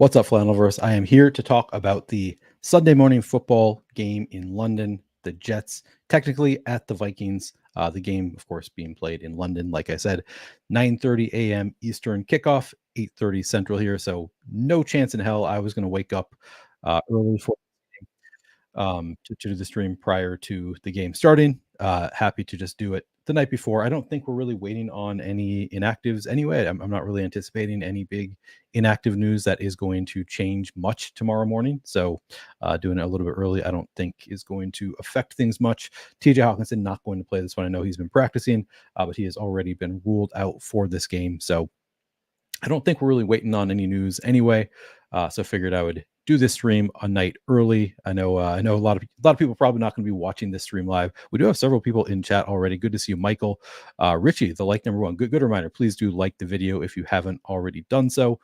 What's up, Flannelverse? I am here to talk about the Sunday morning football game in London. The Jets technically at the Vikings. The game, of course, being played in London. Like I said, 9:30 a.m. Eastern kickoff, 8:30 Central here. So no chance in hell I was going to wake up early for to do the stream prior to the game starting. Happy to just do it the night before. I don't think we're really waiting on any inactives anyway. I'm not really anticipating any big inactive news that is going to change much tomorrow morning. So doing it a little bit early, I don't think is going to affect things much. TJ Hawkinson not going to play this one. I know he's been practicing, but he has already been ruled out for this game. So I don't think we're really waiting on any news anyway. So figured I would do this stream a night early. I know a lot of people probably not going to be watching this stream live. We do have several people in chat already. Good to see you, Michael. Richie, the like number one. Good reminder. Please do like the video if you haven't already done so.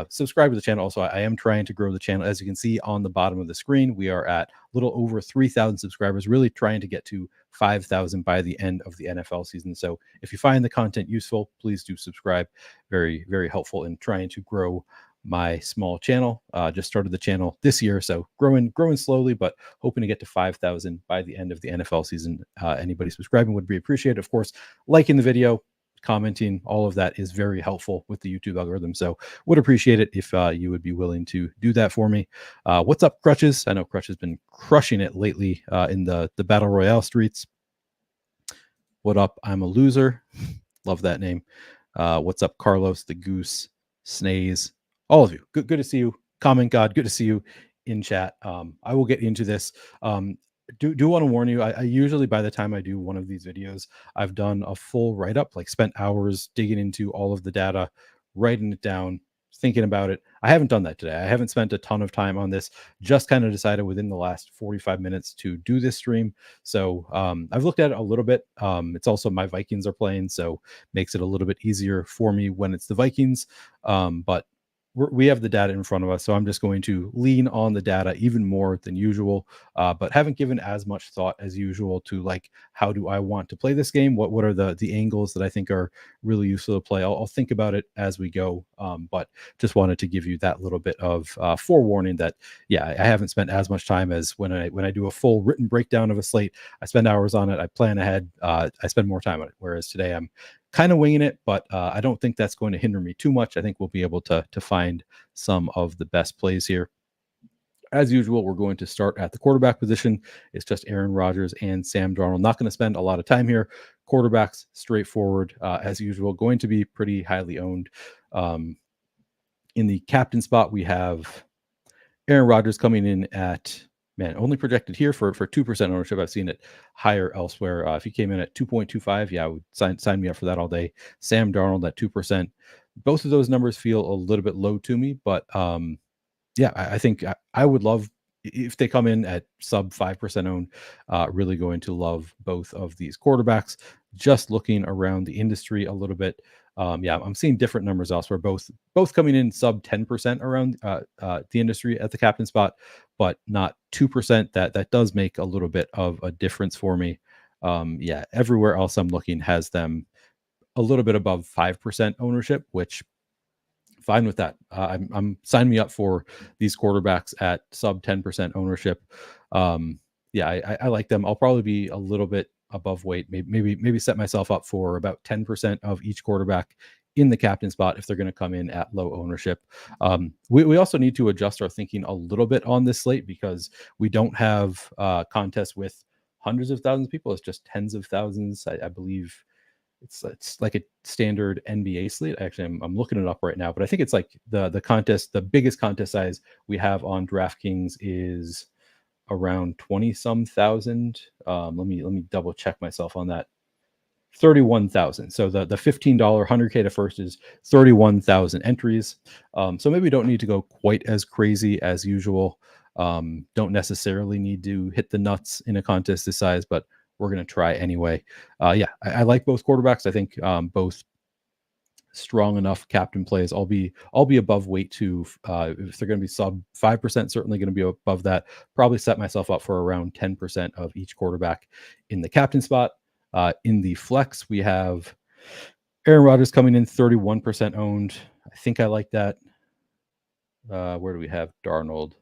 Subscribe to the channel. Also, I am trying to grow the channel. As you can see on the bottom of the screen, we are at a little over 3,000 subscribers, really trying to get to 5,000 by the end of the NFL season. So if you find the content useful, please do subscribe. Very, very helpful in trying to grow my small channel. Just started the channel this year, so growing slowly, but hoping to get to 5,000 by the end of the NFL season. Anybody subscribing would be appreciated. Of course, liking the video, commenting, all of that is very helpful with the YouTube algorithm. So would appreciate it if you would be willing to do that for me. What's up, Crutches? I know Crutch has been crushing it lately in the Battle Royale streets. What up? I'm a loser. Love that name. What's up, Carlos, the Goose, Snaze, all of you. Good to see you. Comment God, good to see you in chat. I will get into this. Do want to warn you, I usually, by the time I do one of these videos, I've done a full write-up, like spent hours digging into all of the data, writing it down, thinking about it. I haven't done that today. I haven't spent a ton of time on this, just kind of decided within the last 45 minutes to do this stream. So I've looked at it a little bit. It's also my Vikings are playing, so makes it a little bit easier for me when it's the Vikings. But we have the data in front of us, so I'm just going to lean on the data even more than usual, but haven't given as much thought as usual to like, how do I want to play this game? What are the angles that I think are really useful to play? I'll think about it as we go, but just wanted to give you that little bit of forewarning that, yeah, I haven't spent as much time as when I do a full written breakdown of a slate. I spend hours on it. I plan ahead. I spend more time on it, whereas today I'm kind of winging it, but I don't think that's going to hinder me too much. I think we'll be able to find some of the best plays here. As usual, we're going to start at the quarterback position. It's just Aaron Rodgers and Sam Darnold. Not going to spend a lot of time here. Quarterbacks, straightforward, as usual, going to be pretty highly owned. In the captain spot, we have Aaron Rodgers coming in at, man, only projected here for 2% ownership. I've seen it higher elsewhere. If he came in at 2.25, yeah, I would sign me up for that all day. Sam Darnold at 2%. Both of those numbers feel a little bit low to me, but yeah, I think I would love if they come in at sub 5% owned. Really going to love both of these quarterbacks. Just looking around the industry a little bit. Yeah, I'm seeing different numbers elsewhere, both coming in sub 10% around the industry at the captain spot, but not 2%. That does make a little bit of a difference for me. Yeah, everywhere else I'm looking has them a little bit above 5% ownership, which fine with that. I'm sign me up for these quarterbacks at sub 10% ownership. Yeah, I like them. I'll probably be a little bit above weight, maybe set myself up for about 10% of each quarterback in the captain spot if they're going to come in at low ownership. We also need to adjust our thinking a little bit on this slate because we don't have contests with hundreds of thousands of people. It's just tens of thousands. I believe it's like a standard NBA slate. Actually, I'm looking it up right now, but I think it's like the contest, the biggest contest size we have on DraftKings is around 20 some thousand. Let me double check myself on that. 31,000. So the $15 100K to first is 31,000 entries. So maybe we don't need to go quite as crazy as usual. Don't necessarily need to hit the nuts in a contest this size, but we're going to try anyway. Yeah, I like both quarterbacks. I think both strong enough captain plays. I'll be above weight too. If they're going to be sub 5%, certainly going to be above that. Probably set myself up for around 10% of each quarterback in the captain spot. In the flex, we have Aaron Rodgers coming in 31% owned. I think I like that. Where do we have Darnold?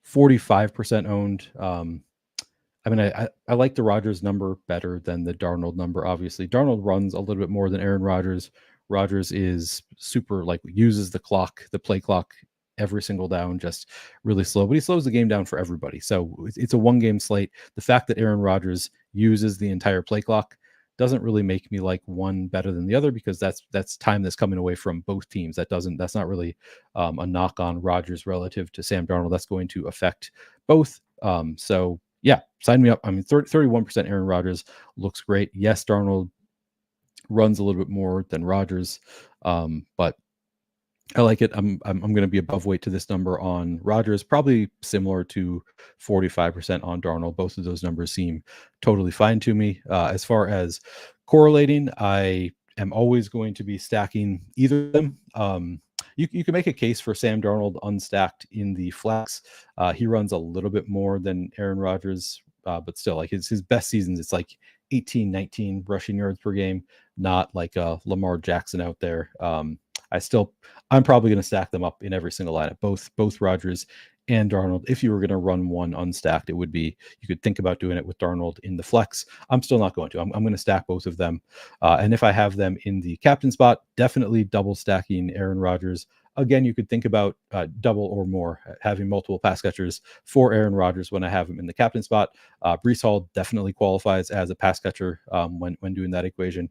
45% owned. I mean, I like the Rodgers number better than the Darnold number. Obviously, Darnold runs a little bit more than Aaron Rodgers. Rodgers is super, like, uses the clock, the play clock every single down, just really slow. But he slows the game down for everybody. So it's a one game slate. The fact that Aaron Rodgers uses the entire play clock doesn't really make me like one better than the other, because that's time that's coming away from both teams. That's not really a knock on Rodgers relative to Sam Darnold. That's going to affect both. So yeah, sign me up. I mean, 31% Aaron Rodgers looks great. Yes, Darnold runs a little bit more than Rodgers, but I like it. I'm going to be above weight to this number on Rodgers, probably similar to 45% on Darnold. Both of those numbers seem totally fine to me. As far as correlating, I am always going to be stacking either of them. You can make a case for Sam Darnold unstacked in the flex. He runs a little bit more than Aaron Rodgers, but still, like, his best seasons, it's like 18, 19 rushing yards per game, not like Lamar Jackson out there. I'm probably going to stack them up in every single lineup, both Rodgers and Darnold. If you were going to run one unstacked, it would be, you could think about doing it with Darnold in the flex. I'm still not going to. I'm going to stack both of them. And if I have them in the captain spot, definitely double stacking Aaron Rodgers. Again, you could think about double or more, having multiple pass catchers for Aaron Rodgers when I have him in the captain spot. Breece Hall definitely qualifies as a pass catcher when doing that equation.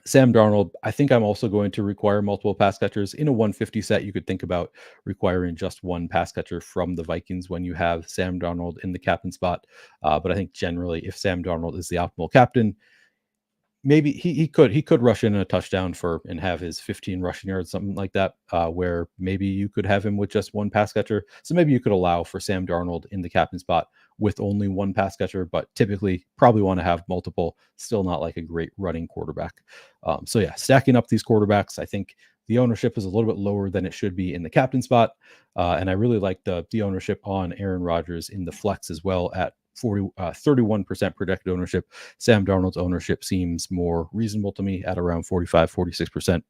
Sam Darnold, I think I'm also going to require multiple pass catchers. In a 150 set, you could think about requiring just one pass catcher from the Vikings when you have Sam Darnold in the captain spot. But I think generally, if Sam Darnold is the optimal captain, maybe he could rush in a touchdown and have his 15 rushing yards, something like that, where maybe you could have him with just one pass catcher. So maybe you could allow for Sam Darnold in the captain spot with only one pass catcher, but typically probably want to have multiple. Still not like a great running quarterback. So yeah, stacking up these quarterbacks, I think the ownership is a little bit lower than it should be in the captain spot. And I really like the ownership on Aaron Rodgers in the flex as well at 31% projected ownership. Sam Darnold's ownership seems more reasonable to me at around 46%.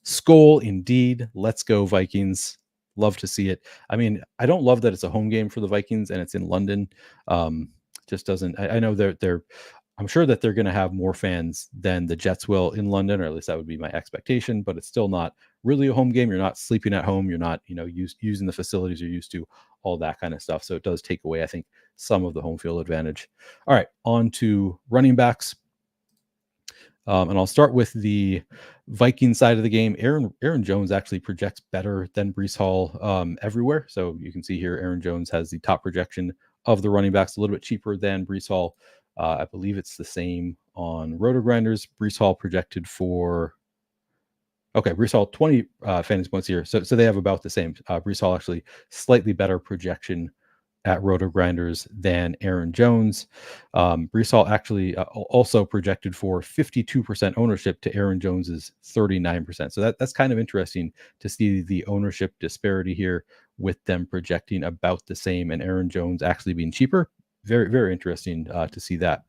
Skol indeed. Let's go Vikings. Love to see it. I mean, I don't love that it's a home game for the Vikings and it's in London. Just doesn't. I know I'm sure that they're going to have more fans than the Jets will in London, or at least that would be my expectation. But it's still not really a home game. You're not sleeping at home. You're not, using the facilities you're used to, all that kind of stuff. So it does take away, I think, some of the home field advantage. All right, on to running backs. And I'll start with the Viking side of the game. Aaron Jones actually projects better than Breece Hall everywhere. So you can see here, Aaron Jones has the top projection of the running backs, a little bit cheaper than Breece Hall. I believe it's the same on Roto Grinders. Breece Hall projected for, Breece Hall 20 fantasy points here. So they have about the same. Breece Hall actually slightly better projection at Roto Grinders than Aaron Jones. Breece Hall actually also projected for 52% ownership to Aaron Jones's 39%. So that's kind of interesting to see the ownership disparity here, with them projecting about the same and Aaron Jones actually being cheaper. Very, very interesting to see that.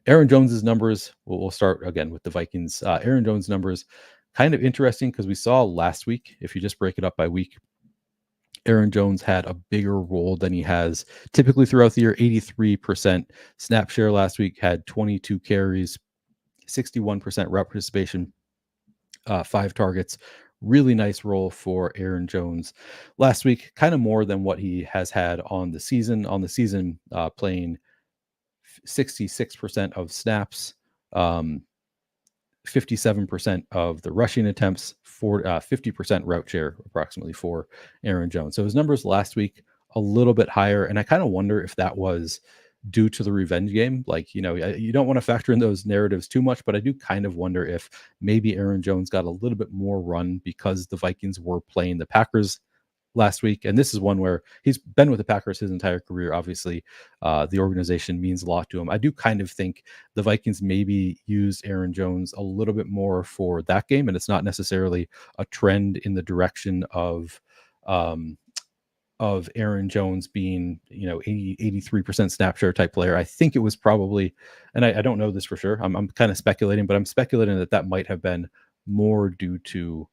Aaron Jones's numbers, we'll start again with the Vikings. Aaron Jones numbers, kind of interesting because we saw last week, if you just break it up by week, Aaron Jones had a bigger role than he has typically throughout the year. 83% snap share last week, had 22 carries, 61% route participation, 5 targets. Really nice role for Aaron Jones last week, kind of more than what he has had on the season. On the season, playing 66% of snaps, 57% of the rushing attempts, 50% route share approximately for Aaron Jones. So his numbers last week a little bit higher, and I kind of wonder if that was due to the revenge game. Like, you don't want to factor in those narratives too much, but I do kind of wonder if maybe Aaron Jones got a little bit more run because the Vikings were playing the Packers last week. And this is one where he's been with the Packers his entire career. Obviously, the organization means a lot to him. I do kind of think the Vikings maybe used Aaron Jones a little bit more for that game, and it's not necessarily a trend in the direction of Aaron Jones being, 83% snap share type player. I think it was probably, and I don't know this for sure, I'm kind of speculating, but I'm speculating that might have been more due to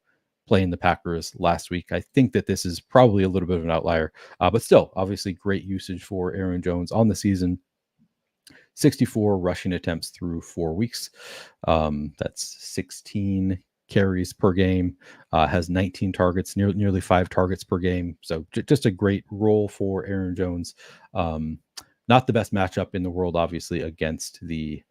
playing the Packers last week. I think that this is probably a little bit of an outlier, but still, obviously, great usage for Aaron Jones on the season. 64 rushing attempts through 4 weeks. That's 16 carries per game, has 19 targets, nearly 5 targets per game. So just a great role for Aaron Jones. Not the best matchup in the world, obviously, against the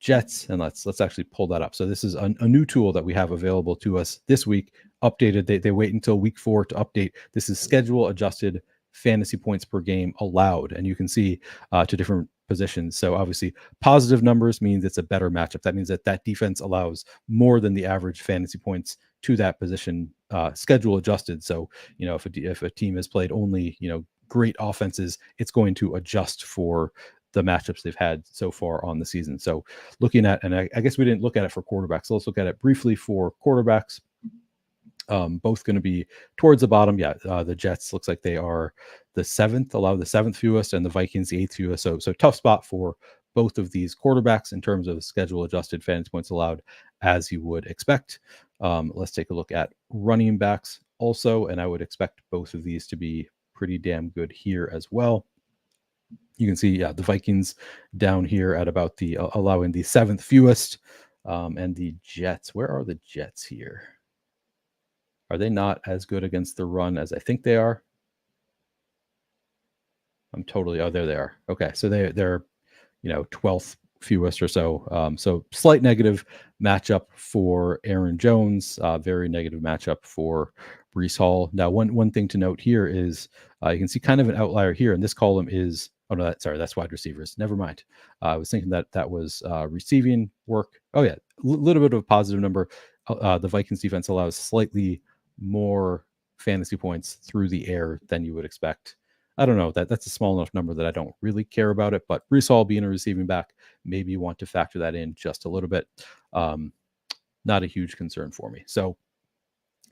Jets, and let's actually pull that up. So this is a new tool that we have available to us this week. Updated. They wait until week 4 to update. This is schedule adjusted fantasy points per game allowed, and you can see to different positions. So obviously, positive numbers means it's a better matchup. That means that defense allows more than the average fantasy points to that position. Schedule adjusted. So if a team has played only great offenses, it's going to adjust for the matchups they've had so far on the season. So looking at, and I guess we didn't look at it for quarterbacks. So let's look at it briefly for quarterbacks. Both going to be towards the bottom. Yeah, the Jets looks like they are the 7th, allow the 7th fewest, and the Vikings the 8th fewest. So tough spot for both of these quarterbacks in terms of schedule adjusted fantasy points allowed, as you would expect. Let's take a look at running backs also, and I would expect both of these to be pretty damn good here as well. You can see, the Vikings down here at about the allowing the 7th fewest, and the Jets. Where are the Jets here? Are they not as good against the run as I think they are? Oh, there they are. Okay, so they're 12th fewest or so. So slight negative matchup for Aaron Jones. Very negative matchup for Breece Hall. Now, one thing to note here is you can see kind of an outlier here, and this column is. Oh no, that's wide receivers. Never mind. I was thinking that was receiving work. Oh yeah, little bit of a positive number. The Vikings defense allows slightly more fantasy points through the air than you would expect. I don't know, that's a small enough number that I don't really care about it, but Breece Hall being a receiving back, maybe you want to factor that in just a little bit. Not a huge concern for me. So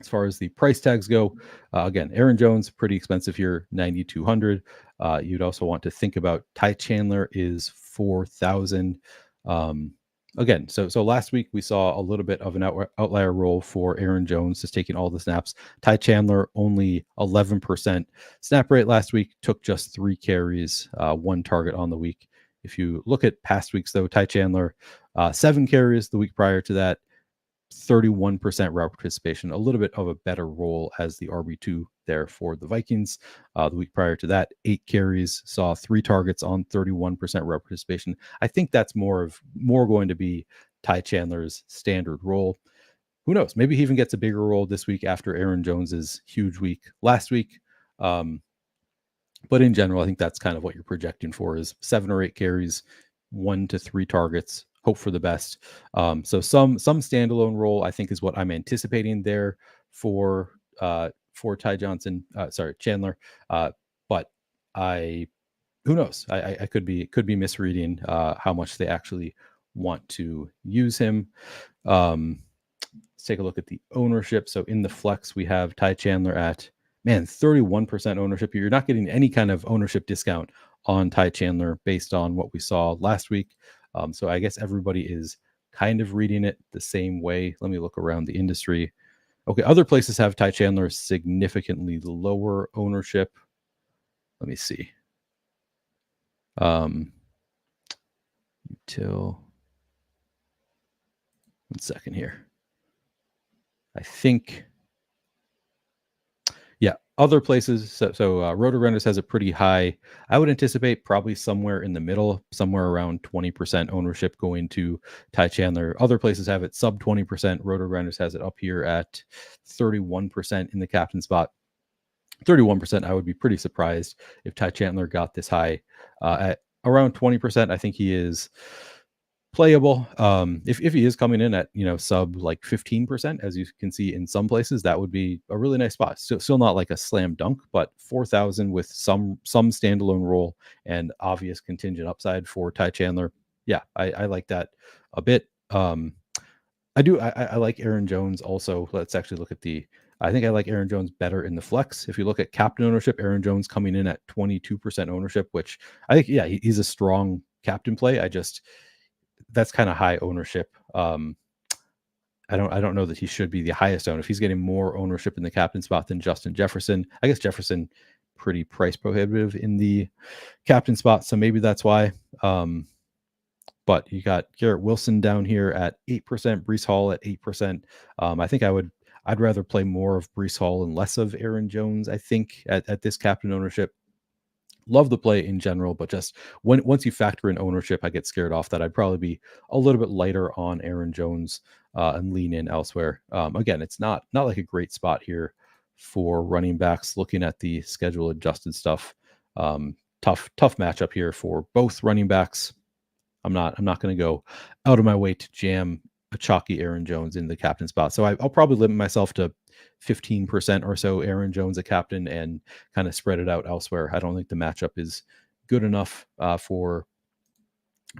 as far as the price tags go, again, Aaron Jones, pretty expensive here, $9,200. You'd also want to think about Ty Chandler is $4,000. Again, so last week we saw a little bit of an outlier role for Aaron Jones, just taking all the snaps. Ty Chandler, only 11% snap rate last week, took just 3 carries, 1 target on the week. If you look at past weeks, though, Ty Chandler, 7 carries the week prior to that, 31% route participation, a little bit of a better role as the RB2 there for the Vikings. The week prior to that, 8 carries, saw 3 targets on 31% route participation. I think that's more going to be Ty Chandler's standard role. Who knows? Maybe he even gets a bigger role this week after Aaron Jones's huge week last week. But in general, I think that's kind of what you're projecting for is 7 or 8 carries, 1 to 3 targets. Hope for the best. So some standalone role, I think, is what I'm anticipating there for Chandler. But who knows? I could be misreading how much they actually want to use him. Let's take a look at the ownership. So in the flex, we have Ty Chandler at 31% ownership. You're not getting any kind of ownership discount on Ty Chandler based on what we saw last week. So I guess everybody is kind of reading it the same way. Let me look around the industry. Okay, other places have Ty Chandler significantly lower ownership. Let me see. Till 1 second here. I think. Yeah, other places. So Roto-Grinders has a pretty high. I would anticipate probably somewhere in the middle, somewhere around 20% ownership going to Ty Chandler. Other places have it sub 20%. Roto-Grinders has it up here at 31% in the captain spot. 31%. I would be pretty surprised if Ty Chandler got this high. At around 20%, I think he is playable. If he is coming in at sub like 15%, as you can see in some places, that would be a really nice spot. Still not like a slam dunk, but 4,000 with some standalone role and obvious contingent upside for Ty Chandler. Yeah, I like that a bit. I do. I like Aaron Jones also. Let's actually look at I think I like Aaron Jones better in the flex. If you look at captain ownership, Aaron Jones coming in at 22% ownership, which I think, yeah, he's a strong captain play. That's kind of high ownership. I don't know that he should be the highest owned. If he's getting more ownership in the captain spot than Justin Jefferson, I guess Jefferson pretty price prohibitive in the captain spot, so maybe that's why. But you got Garrett Wilson down here at 8%, Breece Hall at 8%. I think I'd rather play more of Breece Hall and less of Aaron Jones, I think, at this captain ownership. Love the play in general, but just once you factor in ownership, I get scared off that I'd probably be a little bit lighter on Aaron Jones and lean in elsewhere. Again, it's not like a great spot here for running backs. Looking at the schedule adjusted stuff, tough matchup here for both running backs. I'm not going to go out of my way to jam a chalky Aaron Jones in the captain spot. So I'll probably limit myself to 15% or so Aaron Jones a captain and kind of spread it out elsewhere. I don't think the matchup is good enough for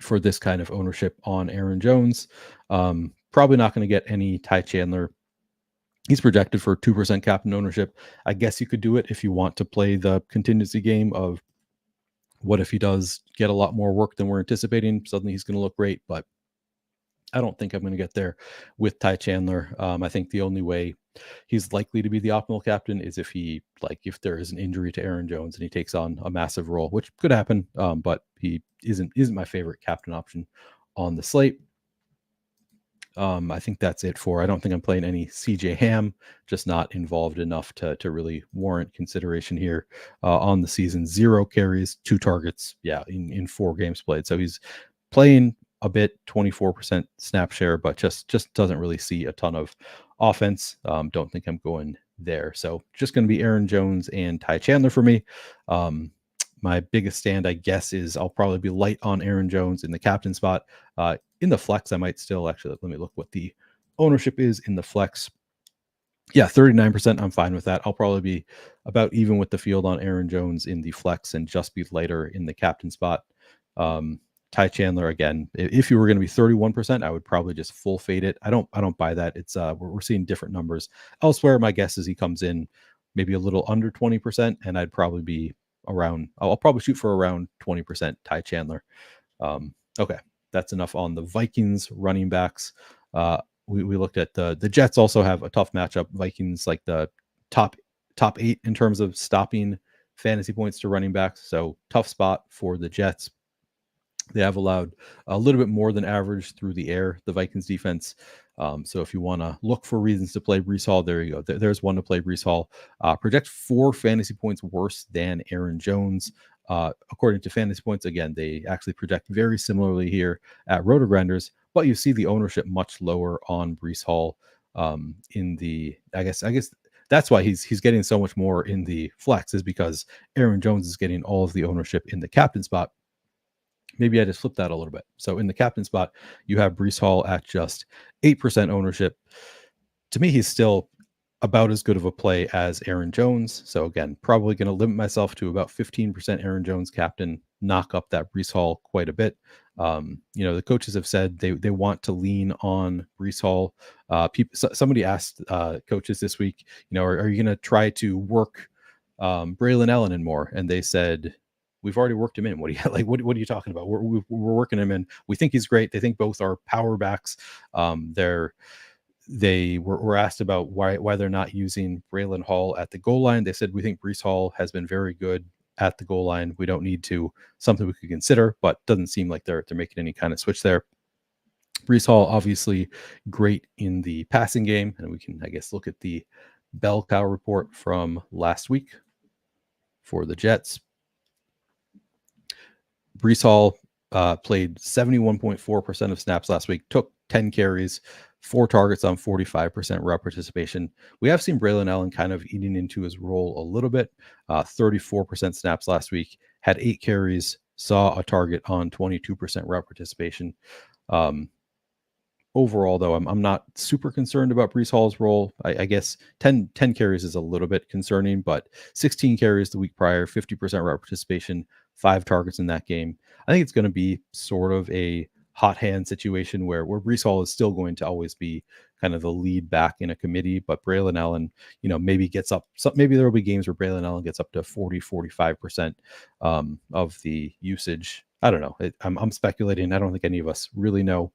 this kind of ownership on Aaron Jones. Probably not going to get any Ty Chandler. He's projected for 2% captain ownership. I guess you could do it if you want to play the contingency game of what if he does get a lot more work than we're anticipating? Suddenly he's going to look great, but I don't think I'm going to get there with Ty Chandler. I think the only way he's likely to be the optimal captain is if if there is an injury to Aaron Jones and he takes on a massive role, which could happen. But he isn't my favorite captain option on the slate. I think that's it I don't think I'm playing any CJ Ham, just not involved enough to really warrant consideration here on the season. 0 carries, 2 targets. Yeah. In 4 games played. So he's playing a bit, 24% snap share, but just doesn't really see a ton of offense. Don't think I'm going there. So just going to be Aaron Jones and Ty Chandler for me. My biggest stand, I guess, is I'll probably be light on Aaron Jones in the captain spot. In the flex, I might still let me look what the ownership is in the flex. Yeah, 39%. I'm fine with that. I'll probably be about even with the field on Aaron Jones in the flex and just be lighter in the captain spot. Ty Chandler, again, if you were going to be 31%, I would probably just full fade it. I don't buy that. It's we're seeing different numbers elsewhere. My guess is he comes in maybe a little under 20%, and I'd probably be around. I'll probably shoot for around 20% Ty Chandler. Okay, that's enough on the Vikings running backs. We looked at the Jets also have a tough matchup. Vikings like the top 8 in terms of stopping fantasy points to running backs. So tough spot for the Jets. They have allowed a little bit more than average through the air, the Vikings defense. So if you want to look for reasons to play Breece Hall, there you go. There's one to play Breece Hall. Project 4 fantasy points worse than Aaron Jones. According to Fantasy Points, again, they actually project very similarly here at Roto-Grinders, but you see the ownership much lower on Breece Hall in the, I guess that's why he's getting so much more in the flex, is because Aaron Jones is getting all of the ownership in the captain spot. Maybe I just flipped that a little bit. So in the captain spot, you have Breece Hall at just 8% ownership. To me, he's still about as good of a play as Aaron Jones. So again, probably going to limit myself to about 15% Aaron Jones captain, knock up that Breece Hall quite a bit. The coaches have said they want to lean on Breece Hall. Somebody asked coaches this week, are you going to try to work Braylon Allen in more? And they said, we've already worked him in. What are you talking about? We're working him in. We think he's great. They think both are power backs. They were asked about why they're not using Braylon Hall at the goal line. They said, we think Breece Hall has been very good at the goal line. We don't need to, something we could consider, but doesn't seem like they're making any kind of switch there. Breece Hall, obviously great in the passing game. And we can, I guess, look at the bell cow report from last week for the Jets. Breece Hall played 71.4% of snaps last week, took 10 carries, 4 targets on 45% rep participation. We have seen Braylon Allen kind of eating into his role a little bit. 34% snaps last week, had 8 carries, saw a target on 22% rep participation. Overall, though, I'm not super concerned about Breece Hall's role. I guess 10 carries is a little bit concerning, but 16 carries the week prior, 50% rep participation, 5 targets in that game. I think it's going to be sort of a hot hand situation where Breece Hall is still going to always be kind of the lead back in a committee, but Braylon Allen, maybe gets up. Maybe there will be games where Braylon Allen gets up to 45% of the usage. I don't know. I'm speculating. I don't think any of us really know.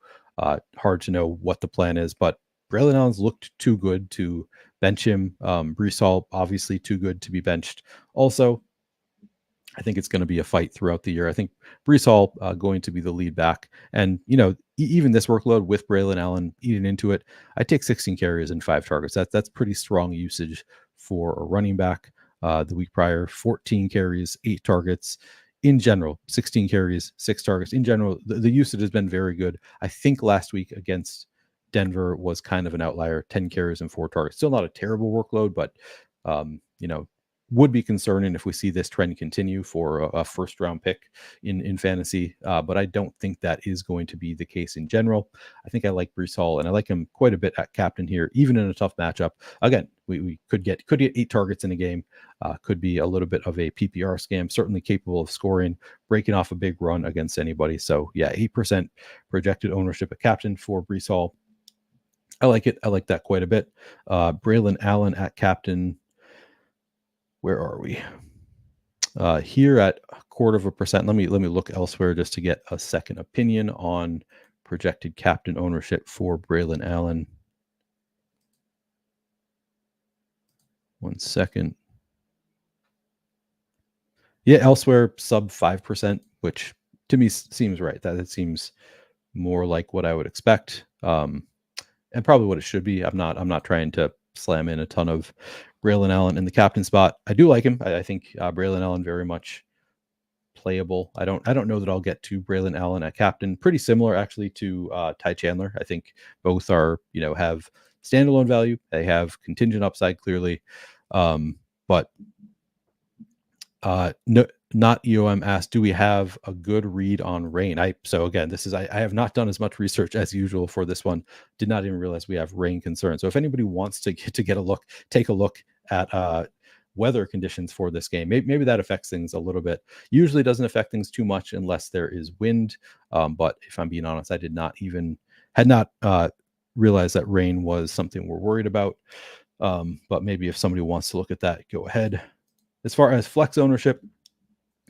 Hard to know what the plan is, but Braylon Allen's looked too good to bench him. Breece Hall, obviously too good to be benched. Also, I think it's going to be a fight throughout the year. I think Breece Hall going to be the lead back. And, even this workload with Braylon Allen eating into it, I take 16 carries and 5 targets. That's pretty strong usage for a running back. The week prior, 14 carries, 8 targets. In general, 16 carries, 6 targets. In general, the usage has been very good. I think last week against Denver was kind of an outlier, 10 carries and 4 targets. Still not a terrible workload, but, would be concerning if we see this trend continue for a first round pick in fantasy. But I don't think that is going to be the case in general. I think I like Breece Hall, and I like him quite a bit at captain here, even in a tough matchup. Again, we could get 8 targets in a game. Could be a little bit of a PPR scam, certainly capable of scoring, breaking off a big run against anybody. So yeah, 8% projected ownership at captain for Breece Hall. I like it. I like that quite a bit. Braylon Allen at captain. Where are we? Here at 0.25%. Let me look elsewhere just to get a second opinion on projected captain ownership for Braylon Allen. 1 second. Yeah, elsewhere sub 5%, which to me seems right. That it seems more like what I would expect, and probably what it should be. I'm not trying to slam in a ton of Braylon Allen in the captain spot. I do like him. I think Braylon Allen very much playable. I don't know that I'll get to Braylon Allen at captain. Pretty similar actually to Ty Chandler. I think both are have standalone value. They have contingent upside clearly, but no. Not EOM asked, do we have a good read on rain? So again, I have not done as much research as usual for this one. Did not even realize we have rain concerns. So if anybody wants to get a look, take a look at weather conditions for this game. Maybe that affects things a little bit. Usually doesn't affect things too much unless there is wind. But if I'm being honest, I had not realized that rain was something we're worried about. But maybe if somebody wants to look at that, go ahead. As far as flex ownership,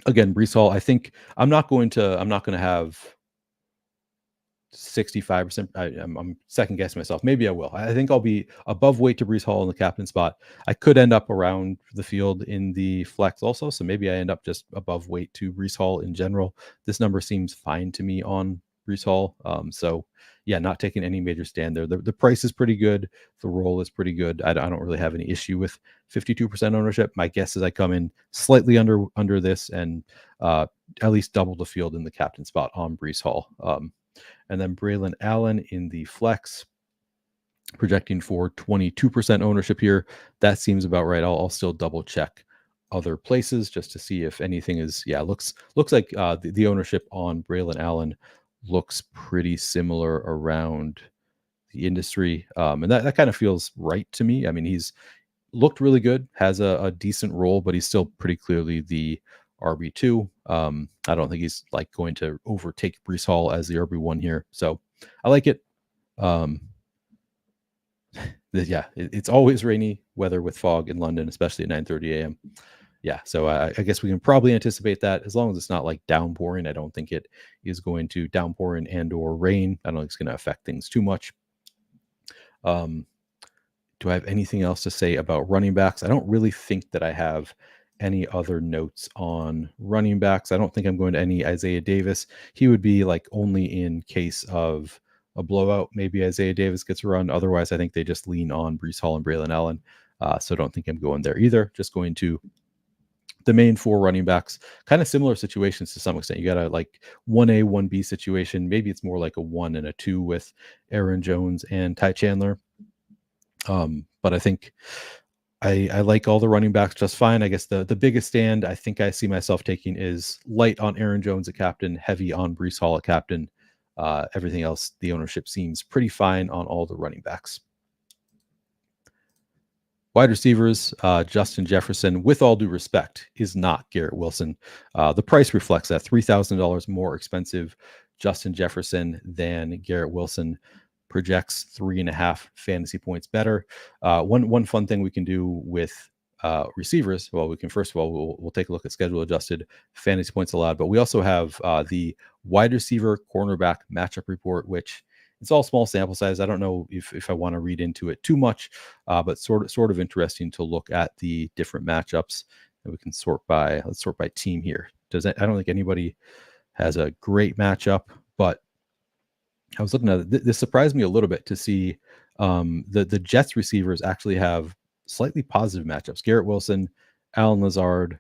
again, Breece Hall, I think I'm not going to have 65%. I'm second guessing myself. Maybe I will. I think I'll be above weight to Breece Hall in the captain spot. I could end up around the field in the flex also. So maybe I end up just above weight to Breece Hall in general. This number seems fine to me on Breece Hall. So yeah, not taking any major stand there. The price is pretty good. The role is pretty good. I don't really have any issue with 52% ownership. My guess is I come in slightly under this and at least double the field in the captain spot on Breece Hall. And then Braylon Allen in the flex, projecting for 22% ownership here. That seems about right. I'll still double check other places just to see if anything is. Yeah, looks like the ownership on Braylon Allen looks pretty similar around the industry, and that kind of feels right to me. I mean, he's looked really good, has a decent role, but he's still pretty clearly the RB2. I don't think he's like going to overtake Breece Hall as the RB1 here. So I like it. Yeah, it's always rainy weather with fog in London, especially at 9:30 a.m. Yeah, so I guess we can probably anticipate that as long as it's not like downpouring. I don't think it is going to downpouring and or rain. I don't think it's going to affect things too much. Do I have anything else to say about running backs? I don't really think that I have any other notes on running backs. I don't think I'm going to any Isaiah Davis. He would be like only in case of a blowout. Maybe Isaiah Davis gets a run. Otherwise, I think they just lean on Breece Hall and Braylon Allen. So I don't think I'm going there either. Just going to the main 4 running backs, kind of similar situations to some extent. You got a like 1A, 1B situation. Maybe it's more like a 1 and a 2 with Aaron Jones and Ty Chandler. But I think I like all the running backs just fine. I guess the biggest stand I think I see myself taking is light on Aaron Jones at captain, heavy on Breece Hall at captain. Everything else, the ownership seems pretty fine on all the running backs. Wide receivers, Justin Jefferson, with all due respect, is not Garrett Wilson. The price reflects that. $3,000 more expensive Justin Jefferson than Garrett Wilson. Projects 3.5 fantasy points better. One fun thing we can do with receivers, well, we can first of all, we'll take a look at schedule adjusted fantasy points allowed, but we also have the wide receiver cornerback matchup report, which it's all small sample size. I don't know if I want to read into it too much, but sort of interesting to look at the different matchups. And we can let's sort by team here. I don't think anybody has a great matchup, but I was looking at it. This surprised me a little bit to see the Jets receivers actually have slightly positive matchups. Garrett Wilson, Alan Lazard,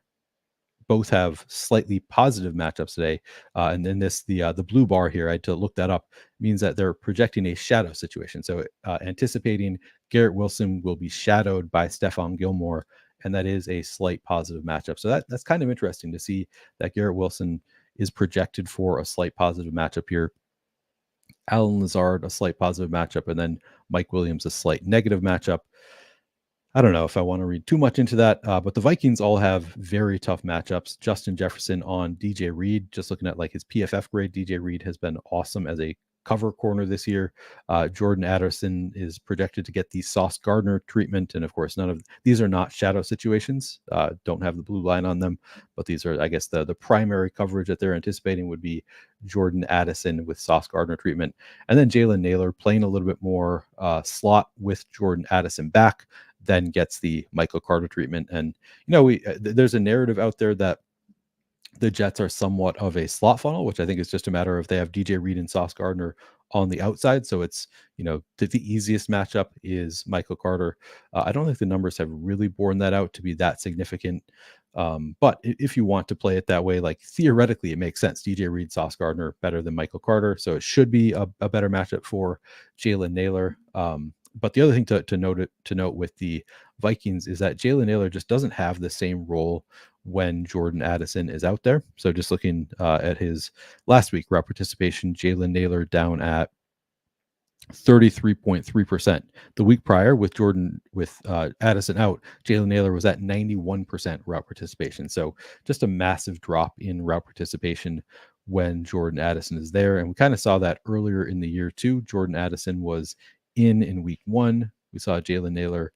both have slightly positive matchups today. And then the blue bar here, I had to look that up, means that they're projecting a shadow situation. So anticipating Garrett Wilson will be shadowed by Stephon Gilmore, and that is a slight positive matchup. So that's kind of interesting to see that Garrett Wilson is projected for a slight positive matchup here. Alan Lazard, a slight positive matchup, and then Mike Williams, a slight negative matchup. I don't know if I want to read too much into that, but the Vikings all have very tough matchups. Justin Jefferson on DJ Reed, just looking at like his PFF grade, DJ Reed has been awesome as a cover corner this year. Jordan Addison is projected to get the Sauce Gardner treatment. And of course, none of these are not shadow situations, don't have the blue line on them, but these are, I guess, the primary coverage that they're anticipating would be Jordan Addison with Sauce Gardner treatment. And then Jalen Naylor playing a little bit more slot with Jordan Addison back, then gets the Michael Carter treatment. And, there's a narrative out there that the Jets are somewhat of a slot funnel, which I think is just a matter of they have DJ Reed and Sauce Gardner on the outside. So it's, the easiest matchup is Michael Carter. I don't think the numbers have really borne that out to be that significant. But if you want to play it that way, like theoretically, it makes sense. DJ Reed, Sauce Gardner better than Michael Carter. So it should be a better matchup for Jalen Naylor. But the other thing to note with the Vikings is that Jalen Naylor just doesn't have the same role when Jordan Addison is out there. So just looking at his last week route participation, Jalen Naylor down at 33.3%. The week prior with Addison out, Jalen Naylor was at 91% route participation. So just a massive drop in route participation when Jordan Addison is there. And we kind of saw that earlier in the year too. Jordan Addison was in week 1. We saw Jalen Naylor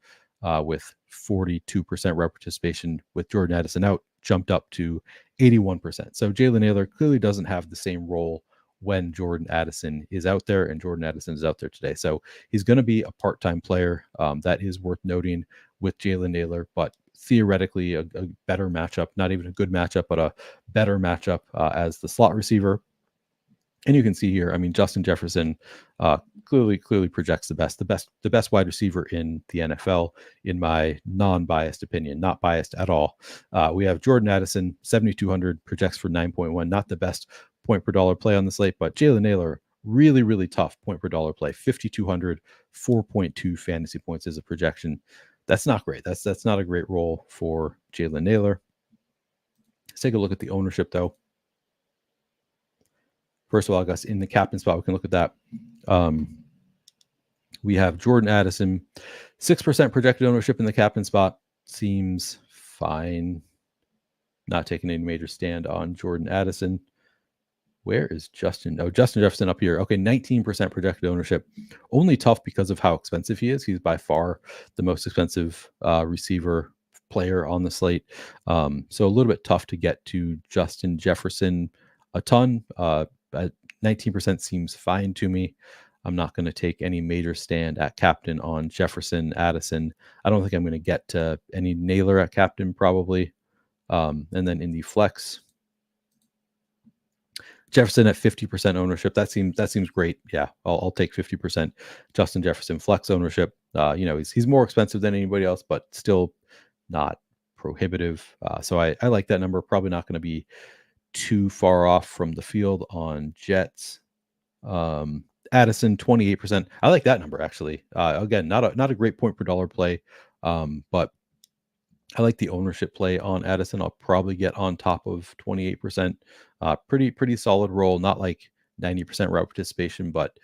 with 42% route participation with Jordan Addison out, jumped up to 81%. So Jalen Naylor clearly doesn't have the same role when Jordan Addison is out there, and Jordan Addison is out there today. So he's going to be a part-time player. That is worth noting with Jalen Naylor, but theoretically a better matchup, not even a good matchup, but a better matchup as the slot receiver. And you can see here, I mean, Justin Jefferson clearly projects the best wide receiver in the NFL, in my non-biased opinion, not biased at all. We have Jordan Addison, 7,200, projects for 9.1, not the best point per dollar play on the slate, but Jalen Naylor, really, really tough point per dollar play, 5,200, 4.2 fantasy points as a projection. That's not great. That's not a great role for Jalen Naylor. Let's take a look at the ownership, though. First of all, I guess in the captain spot, we can look at that. We have Jordan Addison, 6% projected ownership in the captain spot. Seems fine. Not taking any major stand on Jordan Addison. Where is Justin? Oh, Justin Jefferson up here. Okay, 19% projected ownership. Only tough because of how expensive he is. He's by far the most expensive receiver player on the slate. So a little bit tough to get to Justin Jefferson a ton. 19% seems fine to me. I'm not going to take any major stand at captain on Jefferson, Addison. I don't think I'm going to get to any Naylor at captain probably. And then in the flex, Jefferson at 50% ownership. That seems great. Yeah, I'll take 50% Justin Jefferson flex ownership. He's more expensive than anybody else, but still not prohibitive. So I like that number. Probably not going to be too far off from the field on Jets. Addison 28%. I like that number actually. Again, not a great point per dollar play, but I like the ownership play on Addison. I'll probably get on top of 28%. Pretty solid roll. Not like 90% route participation, but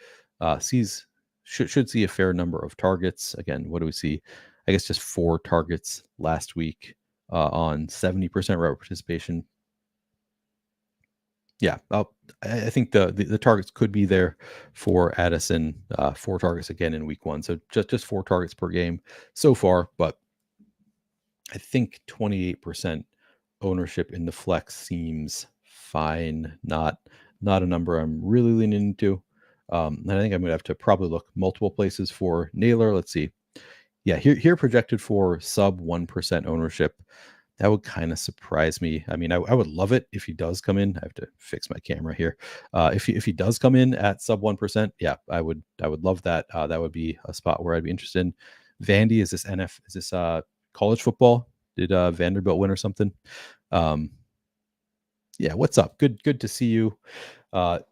should see a fair number of targets. Again, what do we see? I guess just 4 targets last week on 70% route participation. Yeah, I think the targets could be there for Addison. 4 targets again in week 1, so just 4 targets per game so far. But I think 28% ownership in the flex seems fine. Not a number I'm really leaning into. And I think I'm going to have to probably look multiple places for Naylor. Let's see. Yeah, here projected for sub 1% ownership. That would kind of surprise me. I mean, I would love it if he does come in. I have to fix my camera here. If he does come in at sub 1%, yeah, I would love that. That would be a spot where I'd be interested in. Vandy, is this college football? Did Vanderbilt win or something? Yeah, what's up? Good to see you.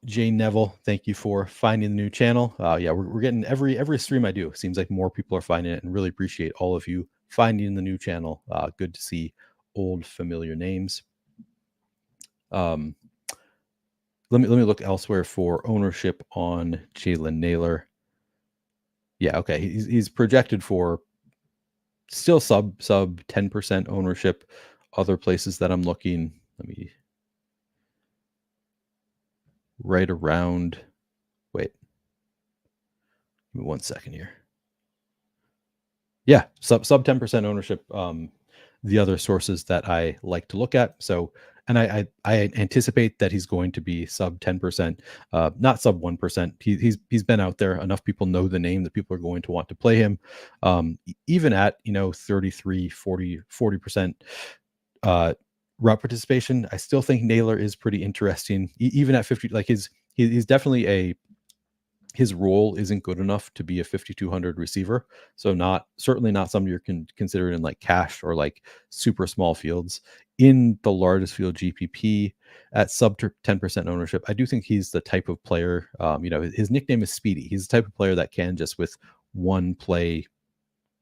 Jane Neville, thank you for finding the new channel. Yeah, we're getting every stream I do. Seems like more people are finding it, and really appreciate all of you finding the new channel. Good to see old familiar names. Let me look elsewhere for ownership on Jalen Naylor. Yeah, okay, he's projected for still sub 10% ownership. Other places that I'm looking, let me right around. Wait, give me 1 second here. Yeah, sub 10% ownership. The other sources that I like to look at. So, and I anticipate that he's going to be sub 10%, not sub 1%. He's been out there. Enough people know the name that people are going to want to play him. Even at 33, 40% route participation, I still think Naylor is pretty interesting. Even at 50, like he's definitely his role isn't good enough to be a 5,200 receiver. So certainly not something you're considering in like cash or like super small fields. In the largest field GPP at sub 10% ownership, I do think he's the type of player, his nickname is Speedy. He's the type of player that can just with one play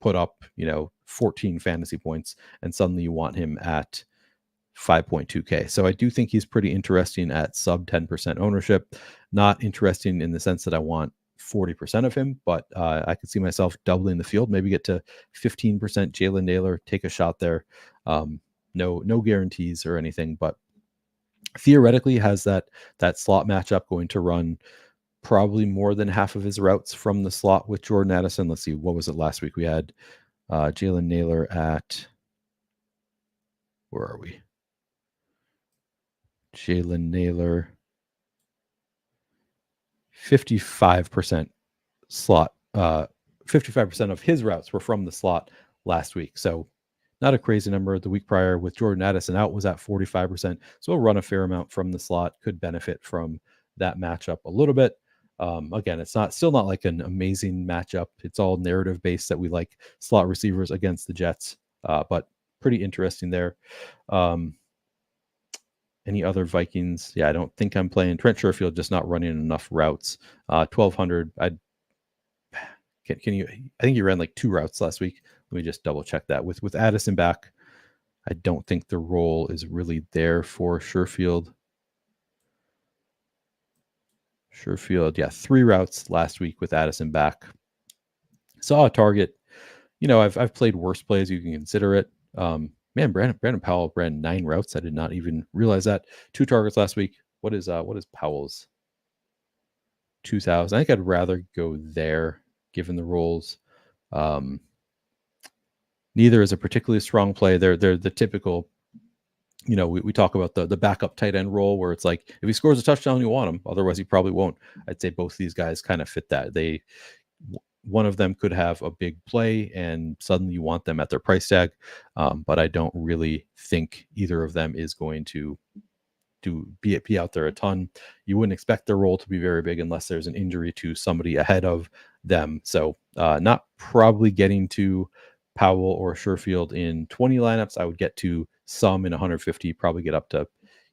put up, 14 fantasy points, and suddenly you want him at 5.2K. So I do think he's pretty interesting at sub 10% ownership. Not interesting in the sense that I want 40% of him, but I could see myself doubling the field, maybe get to 15% Jalen Naylor, take a shot there. No guarantees or anything, but theoretically has that slot matchup, going to run probably more than half of his routes from the slot with Jordan Addison. Let's see, what was it last week? We had Jalen Naylor at, where are we? Jalen Naylor, 55% slot. 55% of his routes were from the slot last week. So not a crazy number. The week prior with Jordan Addison out was at 45%. So he'll run a fair amount from the slot, could benefit from that matchup a little bit. Again, it's still not like an amazing matchup. It's all narrative based that we like slot receivers against the Jets, but pretty interesting there. Any other Vikings? Yeah, I don't think I'm playing Trent Sherfield, just not running enough routes. 1,200. Can you? I think you ran like 2 routes last week. Let me just double check that. With Addison back, I don't think the role is really there for Sherfield. Yeah, 3 routes last week with Addison back. Saw a target. I've played worse plays. You can consider it. Man, Brandon Powell ran 9 routes. I did not even realize that. 2 targets last week. What is Powell's? 2,000. I think I'd rather go there given the roles. Neither is a particularly strong play. They're the typical, we talk about the backup tight end role where it's like if he scores a touchdown, you want him. Otherwise, he probably won't. I'd say both these guys kind of fit that. One of them could have a big play and suddenly you want them at their price tag. But I don't really think either of them is going to be out there a ton. You wouldn't expect their role to be very big unless there's an injury to somebody ahead of them. So not probably getting to Powell or Sherfield in 20 lineups. I would get to some in 150, probably get up to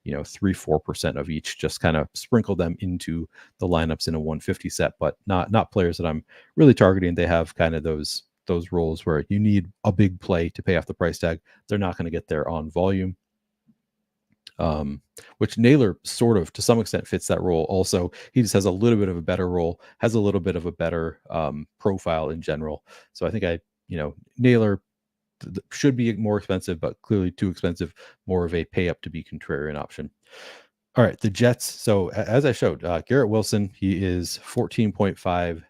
3-4% of each, just kind of sprinkle them into the lineups in a 150 set, but not players that I'm really targeting. They have kind of those roles where you need a big play to pay off the price tag. They're not going to get there on volume. Which Naylor sort of to some extent fits that role. Also, he just has a little bit of a better role, has a little bit of a better profile in general. So I think Naylor should be more expensive, but clearly too expensive, more of a pay up to be contrarian option. All right, the Jets. So as I showed, Garrett Wilson, he is 14.5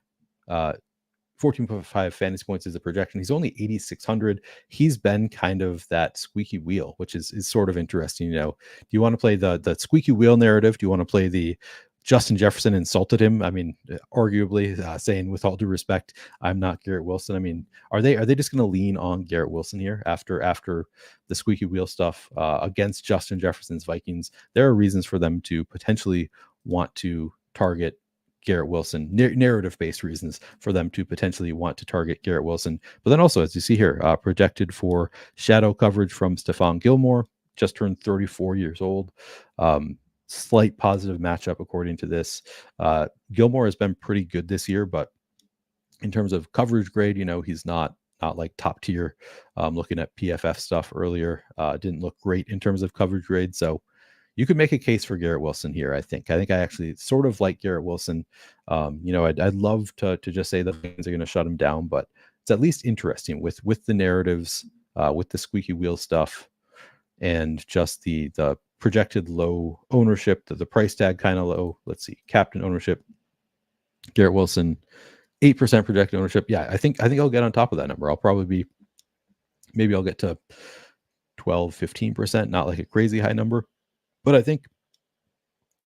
fantasy points is a projection. He's only 8,600. He's been kind of that squeaky wheel, which is sort of interesting. Do you want to play the squeaky wheel narrative? Do you want to play the Justin Jefferson insulted him. I mean, arguably saying, with all due respect, I'm not Garrett Wilson. I mean, are they just going to lean on Garrett Wilson here after the squeaky wheel stuff against Justin Jefferson's Vikings? There are reasons for them to potentially want to target Garrett Wilson, narrative-based reasons for them to potentially want to target Garrett Wilson. But then also, as you see here, projected for shadow coverage from Stephon Gilmore, just turned 34 years old. Slight positive matchup according to this. Gilmore has been pretty good this year, but in terms of coverage grade, he's not like top tier. Looking at PFF stuff earlier, didn't look great in terms of coverage grade. So you could make a case for Garrett Wilson here. I think I actually sort of like Garrett Wilson. I'd love to just say the Vikings are going to shut him down, but it's at least interesting with the narratives, with the squeaky wheel stuff, and just the projected low ownership, the price tag kind of low. Let's see, captain ownership, Garrett Wilson, 8% projected ownership. Yeah, I think I'll get on top of that number. I'll probably maybe I'll get to 12, 15%, not like a crazy high number. But I think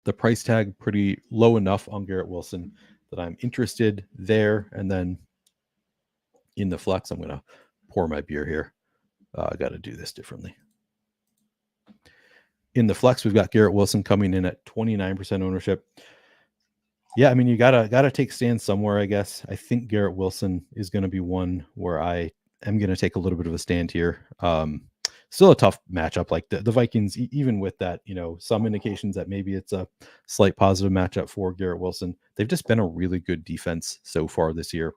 the price tag pretty low enough on Garrett Wilson that I'm interested there. And then in the flex, I'm going to pour my beer here. I got to do this differently. In the flex, we've got Garrett Wilson coming in at 29% ownership. Yeah, I mean, you gotta take stands somewhere, I guess. I think Garrett Wilson is going to be one where I am going to take a little bit of a stand here. Still a tough matchup. Like the Vikings, even with that, some indications that maybe it's a slight positive matchup for Garrett Wilson. They've just been a really good defense so far this year.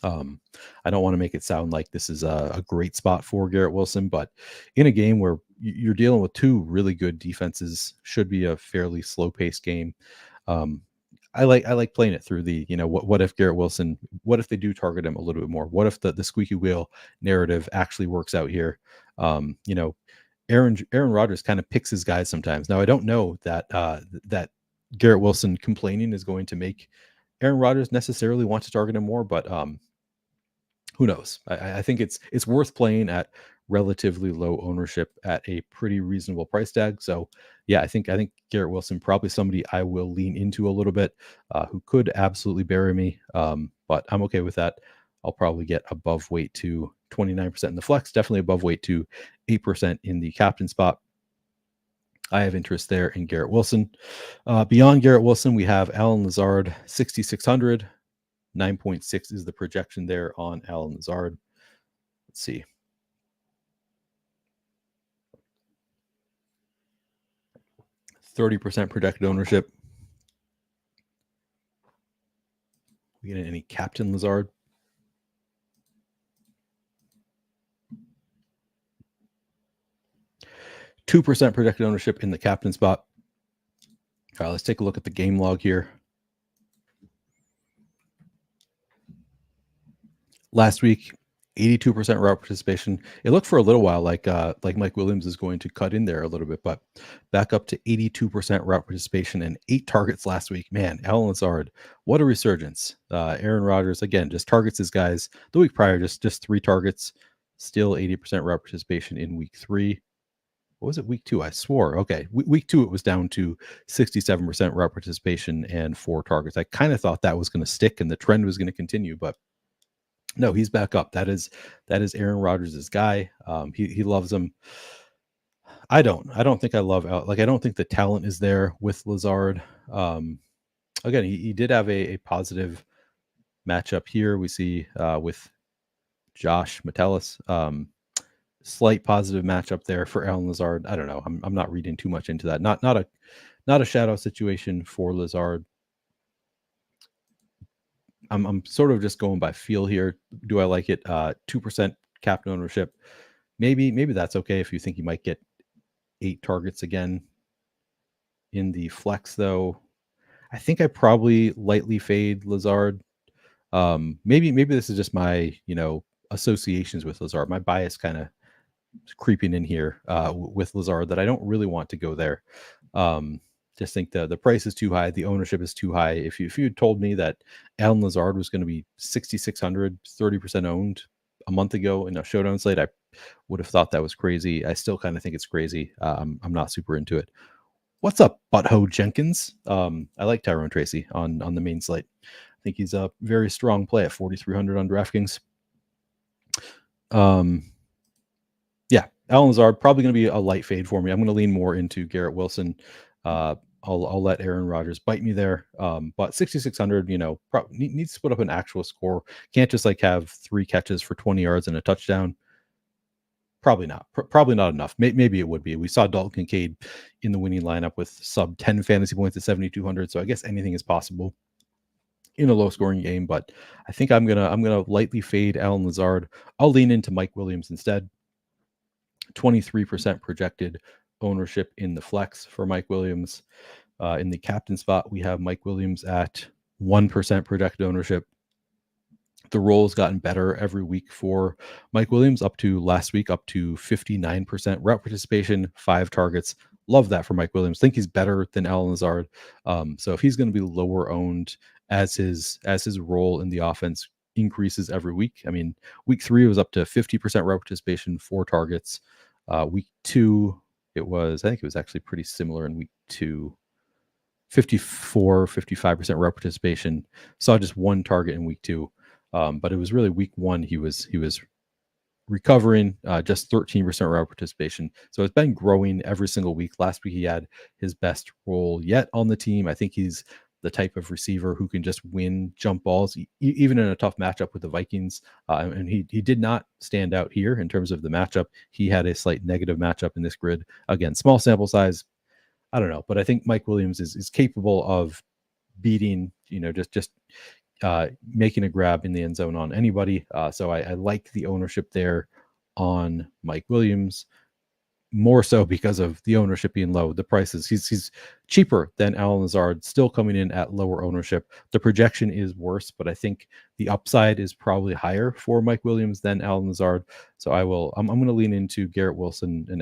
I don't want to make it sound like this is a great spot for Garrett Wilson, but in a game where you're dealing with two really good defenses, should be a fairly slow-paced game. I like playing it through the, what if Garrett Wilson, what if they do target him a little bit more? What if the squeaky wheel narrative actually works out here? Aaron Rodgers kind of picks his guys sometimes. Now, I don't know that that Garrett Wilson complaining is going to make Aaron Rodgers necessarily want to target him more, but who knows? I think it's worth playing at relatively low ownership at a pretty reasonable price tag. So yeah, I think Garrett Wilson, probably somebody I will lean into a little bit, who could absolutely bury me. But I'm okay with that. I'll probably get above weight to 29% in the flex, definitely above weight to 8% in the captain spot. I have interest there in Garrett Wilson. Beyond Garrett Wilson, we have Allen Lazard, 6,600. 9.6 is the projection there on Allen Lazard. Let's see. %30 projected ownership. We get any captain Lazard? %2 projected ownership in the captain spot. All right, let's take a look at the game log here. Last week, 82% route participation. It looked for a little while like Mike Williams is going to cut in there a little bit, but back up to 82% route participation and 8 targets last week. Man, Allen Lazard, what a resurgence. Aaron Rodgers, again, just targets his guys. The week prior, just 3 targets, still 80% route participation in week 3. What was it, week 2? I swore. Okay, week 2, it was down to 67% route participation and 4 targets. I kind of thought that was going to stick and the trend was going to continue, but no, he's back up. That is Aaron Rodgers' guy. He loves him. I don't think I love, I don't think the talent is there with Lazard. Again, he did have a positive matchup here. We see with Josh Metellus, slight positive matchup there for Allen Lazard. I don't know. I'm not reading too much into that. Not a shadow situation for Lazard. I'm sort of just going by feel here. Do I like it? 2% captain ownership. Maybe that's okay if you think you might get 8 targets again. In the flex, though, I think I probably lightly fade Lazard. Maybe this is just my associations with Lazard. My bias kind of creeping in here with Lazard that I don't really want to go there. Just think the price is too high. The ownership is too high. If you had told me that Allen Lazard was going to be 6,600, 30% owned a month ago in a Showdown slate, I would have thought that was crazy. I still kind of think it's crazy. I'm not super into it. What's up, Butthole Jenkins? I like Tyrone Tracy on the main slate. I think he's a very strong play at 4,300 on DraftKings. Yeah, Alan Lazard probably going to be a light fade for me. I'm going to lean more into Garrett Wilson. I'll let Aaron Rodgers bite me there. But 6,600, needs to put up an actual score. Can't just like have 3 catches for 20 yards and a touchdown. Probably not. Probably not enough. Maybe it would be. We saw Dalton Kincaid in the winning lineup with sub 10 fantasy points at 7,200. So I guess anything is possible in a low scoring game. But I think I'm gonna lightly fade Alan Lazard. I'll lean into Mike Williams instead. 23% projected ownership in the flex for Mike Williams. In the captain spot, we have Mike Williams at 1% projected ownership. The role has gotten better every week for Mike Williams, up to last week, up to 59% route participation, 5 targets. Love that for Mike Williams. Think he's better than Alan Lazard. So if he's going to be lower owned as his role in the offense increases every week. I mean, week 3 was up to 50% route participation, 4 targets. Week 2, I think it was actually pretty similar in week 2. 55% route participation. Saw just 1 target in week 2. But it was really week 1 he was recovering, just 13% route participation. So it's been growing every single week. Last week he had his best role yet on the team. I think he's the type of receiver who can just win jump balls, even in a tough matchup with the Vikings. And he did not stand out here in terms of the matchup. He had a slight negative matchup in this grid. Again, small sample size. I don't know, but I think Mike Williams is capable of beating, just making a grab in the end zone on anybody. So I like the ownership there on Mike Williams, more so because of the ownership being low. The prices, he's cheaper than Alan Lazard, still coming in at lower ownership. The projection is worse, but I think the upside is probably higher for Mike Williams than Alan Lazard. So I'm going to lean into Garrett Wilson and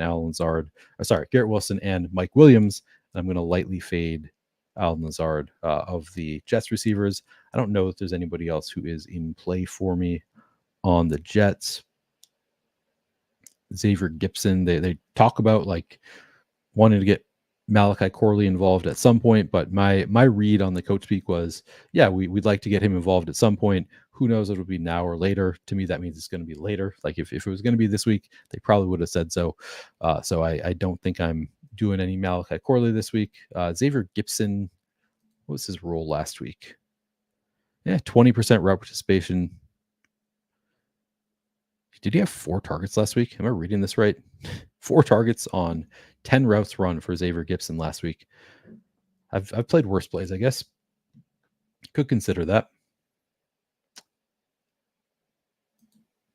Garrett Wilson and Mike Williams. And I'm going to lightly fade Alan Lazard of the Jets receivers. I don't know if there's anybody else who is in play for me on the Jets. Xavier Gipson, they talk about like wanting to get Malachi Corley involved at some point, but my read on the coach speak was, yeah, we'd like to get him involved at some point. Who knows if it'll be now or later. To me, that means it's going to be later. Like if it was going to be this week, they probably would have said so. So I don't think I'm doing any Malachi Corley this week. Xavier Gipson, what was his role last week? Yeah, 20% route participation. Did he have 4 targets last week? Am I reading this right? 4 targets on 10 routes run for Xavier Gipson last week. I've played worse plays, I guess. Could consider that.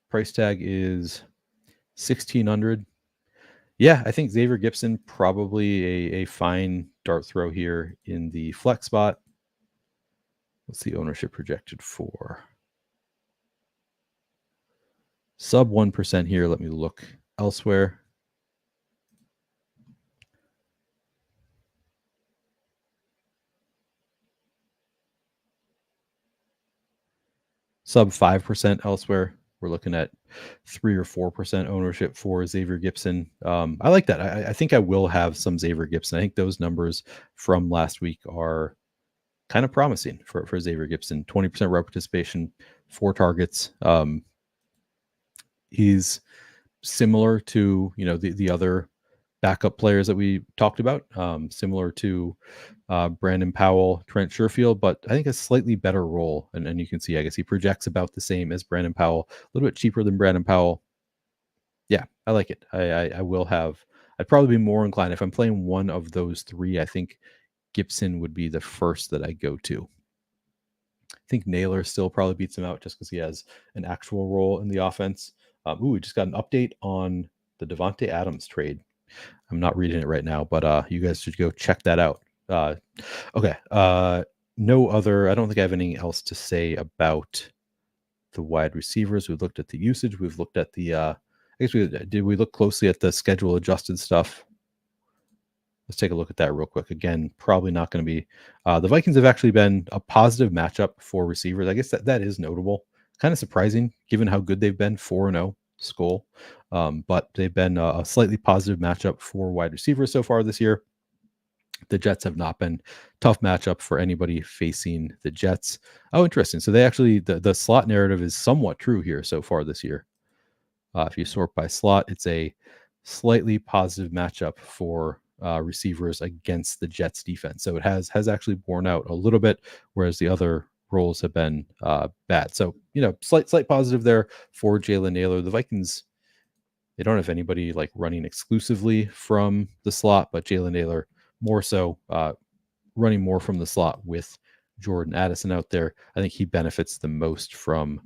Price tag is 1,600. Yeah, I think Xavier Gipson probably a fine dart throw here in the flex spot. What's the ownership projected for? Sub 1% here. Let me look elsewhere. Sub 5% elsewhere. We're looking at 3 or 4% ownership for Xavier Gipson. I like that. I think I will have some Xavier Gipson. I think those numbers from last week are kind of promising for Xavier Gipson. 20% route participation, 4 targets. He's similar to the other backup players that we talked about, similar to Brandon Powell, Trent Sherfield, but I think a slightly better role. And you can see, I guess he projects about the same as Brandon Powell, a little bit cheaper than Brandon Powell. Yeah, I like it. I'd probably be more inclined if I'm playing one of those 3. I think Gipson would be the first that I go to. I think Naylor still probably beats him out just because he has an actual role in the offense. We just got an update on the Devontae Adams trade. I'm not reading it right now, but you guys should go check that out. Okay. No other. I don't think I have anything else to say about the wide receivers. We've looked at the usage. We've looked at the. I guess we look closely at the schedule adjusted stuff. Let's take a look at that real quick. Again, probably not going to be. The Vikings have actually been a positive matchup for receivers. I guess that is notable. Kind of surprising given how good they've been, 4-0 Skull. But they've been a slightly positive matchup for wide receivers so far this year. The Jets have not been tough matchup for anybody facing the Jets. Oh, interesting. So they actually, the slot narrative is somewhat true here so far this year. If you sort by slot, it's a slightly positive matchup for receivers against the Jets defense. So it has actually borne out a little bit, whereas the other roles have been bad. So, slight positive there for Jalen Naylor. The Vikings, they don't have anybody like running exclusively from the slot, but Jalen Naylor more so running more from the slot with Jordan Addison out there. I think he benefits the most from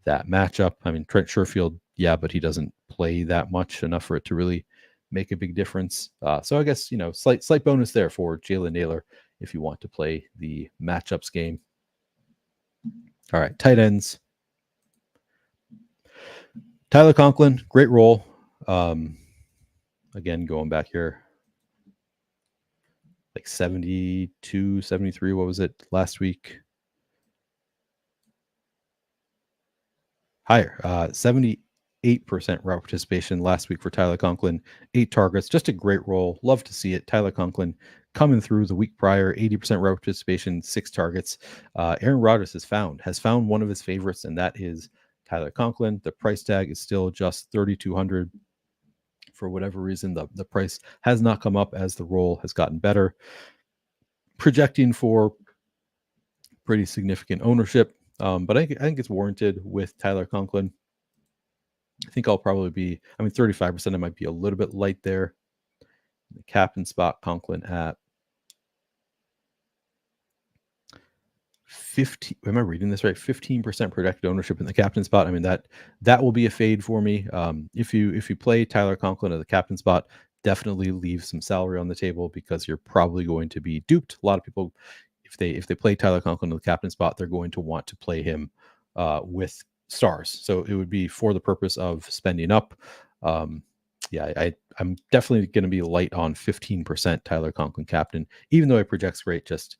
that matchup. I mean, Trent Sherfield, yeah, but he doesn't play that much enough for it to really make a big difference. So I guess, slight bonus there for Jalen Naylor if you want to play the matchups game. All right, tight ends. Tyler Conklin, great role. Again, going back here, like 72, 73, what was it last week? Higher, 78% route participation last week for Tyler Conklin, 8 targets, just a great role. Love to see it. Tyler Conklin coming through the week prior, 80% route participation, 6 targets. Aaron Rodgers has found one of his favorites, and that is Tyler Conklin. The price tag is still just $3,200. For whatever reason, the price has not come up as the role has gotten better. Projecting for pretty significant ownership, but I think it's warranted with Tyler Conklin. I think I'll probably be, 35%, I might be a little bit light there. The captain spot, Conklin at 15. Am I reading this right? 15% projected ownership in the captain spot. I mean, that will be a fade for me. If you play Tyler Conklin at the captain spot, definitely leave some salary on the table because you're probably going to be duped. A lot of people, if they play Tyler Conklin in the captain spot, they're going to want to play him with stars. So it would be for the purpose of spending up. I'm definitely going to be light on 15% Tyler Conklin captain, even though it projects great. Just